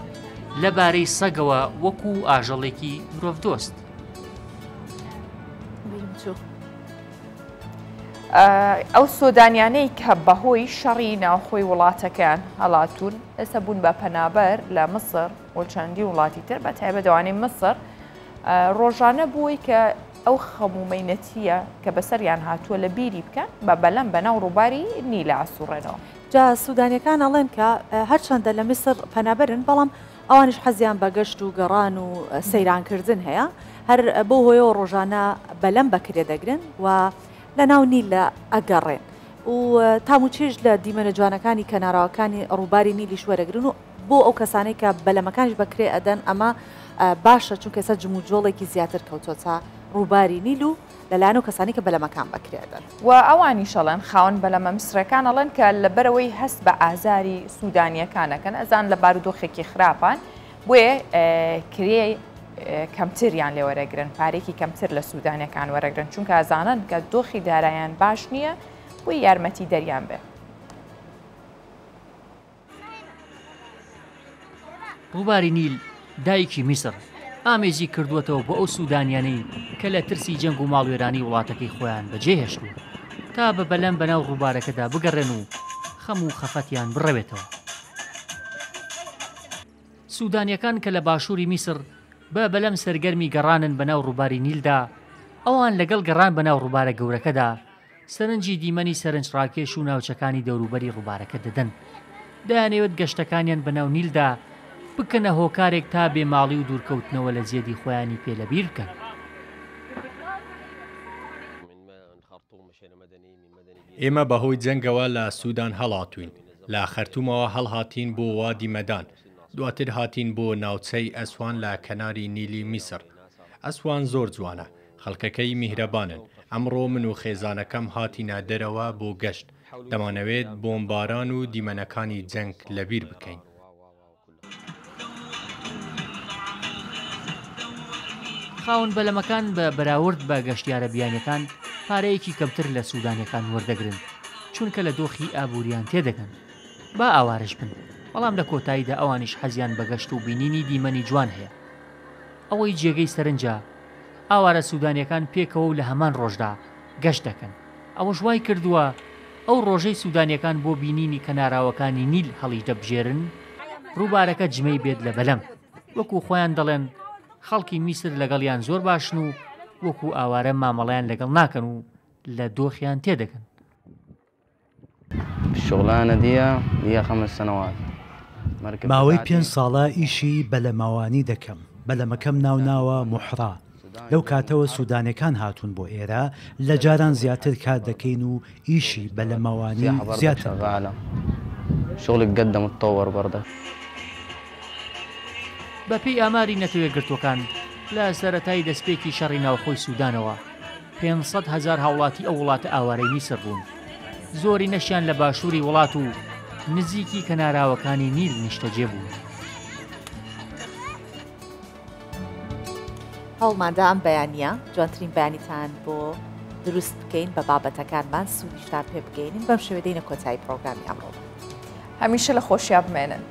لەبارەی سەگەوە وەکو ئاژەڵێکی مرۆڤ دۆست. ئەو سۆدانیانەی کە بەهۆی شەڕی ناوخۆی وڵاتەکان هەڵاتون ئێستا بوون بە پەنابەر لە مەسر و چەندی وڵاتی تر بە تایبەتەوانەی مەسر ڕۆژانە بووی کە ئەو خەمومەینەتیە کە بەسەریان هاتووە لە بیری بکەن بە بەلەم بەناو ڕووباری نیلە ئاسوڕێنەوە. جا سوودانیەکان ئەڵێن کە هەرچەندە لە میسر پەنابەرن بەڵام ئەوانش حەزیان بە گەشت و گەڕان و سەیرانکردن هەیە، هەر بۆ هۆیەوە ڕۆژانە بەلەم بەکرێ دەگرن و لە ناو نیلە ئەگەڕێن و تاموچێژ لە دیمەنە جوانەکانی کەناراوەکانی ڕووباری نیلیش وەرەگرن و بۆ ئەو کەسانەی کە بەلەمەکانش بەکرێ ئەدەن ئەمە باشە چونکە ئێستا جموجۆڵێکی زیاتر کەوتۆتە ڕووباری نیل و لەلایەن و کەسانی کە بەلەمەکان بەکرێدەن و ئەوانی شەڵێن خاوەن بەلەمە میسرەکان ئەڵێن کە لەبەرەوەی هەست بە ئازاری سوودانیەکانەکەن ئەزان لە بارودۆخێکی خراپان بۆیە کرێ کەمتریان لێ وەرەگرن، پارێکی کەمتر لە سوودانیەکان وەرەگرن چونکە ئازانن کە دۆخی دارایان باش نییە بۆی یارمەتی دەریان بێ. ڕووباری نیل دایکی میسر ئامێزی کردووەتەوە بۆ ئەو سوودانیانەی کە لە ترسی جەنگ و ماڵوێرانی وڵاتەکەی خۆیان بەجێهێشتوو تا بە بەلەم بەناو ڕووبارەکەدا بگەڕێن و خەم و خەفەتیان بڕەوێتەوە. سوودانیەکان کە لە باشووری میسر بە بەلەم سەرگەرمی گەڕانن بەناو ڕووباری نیلدا، ئەوان لەگەڵ گەڕان بەناو ڕووبارە گەورەکەدا سەرنجی دیمەنی سەرنجڕاکێش و ناوچەکانی دەوروبەری ڕووبارەکە دەدەن. دەیانەوێت گەشتەکانیان بەناو نیلدا بکەنە هۆکارێک تا بێماڵی و دوورکەوتنەوە لە جێدی خۆیانی پێلەبیر بکەن. ئێمە بەهۆی جەنگەوە لە سوودان هەڵاتوین، لە خەرتومەوە هەڵهاتین بۆ وادی مەدان، دواتر هاتین بۆ ناوچەی ئەسوان لە کەناری نیلی میسر. ئەسوان زۆر جوانە، خەڵکەکەی میهرەبانن. ئەمڕۆ من و خێزانەکەم هاتینە دەرەوە بۆ گەشت، دەمانەوێت بۆمباران و دیمەنەکانی جەنگ لەبیر بکەین. خاوەن بەلەمەکان بە بەراورد بە گەشتیارە بیانەکان پارەیەکی کەمتر لە سوودانیەکان وەردەگرن چونکە لە دۆخی ئابووریان تێدەگەن. با ئاوارش بن، بەڵام لە کۆتاییدا ئەوانیش حەزیان بە گەشت و بینینی دیمەنی جوان هەیە. ئەوەی جێگەی سەرنجە ئاوارە سوودانیەکان پێکەوە و لە هەمان ڕۆژدا گەشت دەکەن. ئەوەش وای کردووە ئەو ڕۆژەی سوودانیەکان بۆ بینینی کەناراوەکانی نیل هەڵی دەبژێرن ڕووبارەکە جمەی بێت لە بەلەم وەکو خۆیان دەڵێن خەڵکی میسر لەگەڵیان زۆر باشن و وەکو ئاوارە مامەڵیان لەگەڵ ناکەن و لە دۆخیان تێدەکەن. شغلانە دیە 5 سنوات ماوەی 5 ساڵە ئیشی بەلەماوانی دەکەم بەلەمەکەم ناوناوە موحڕا لەو کاتەوە سوودانەکان هاتوون بۆ ئێرە لە جاران زیاتر کار دەکەین و ئیشی بەلەماوانی زیاتر شغلك قدم متطور برضه. بەپێی ئاماری نەتەوەی گرتوەکان لە سەرەتای دەستپێکی شەڕی ناوخۆی سوودانەوە 500,000 هاوڵاتی ئەو وڵاتە ئاوارەی میسر بوون. زۆری نەشیان لە باشووری وڵات و نزیکی کەناراوەکانی نیل نیشتەجێ بوون. هەوڵماندا ئەم بەیانە جوانترین بەیانیتان بۆ دروست بکەین بە بابەتەکانمان سوودیشتان پێ بگەینین بەم شێوەدەینە کۆتایی پرۆگرامی ئەمڕۆ. هەمیشە لە خۆشییا بمێنن.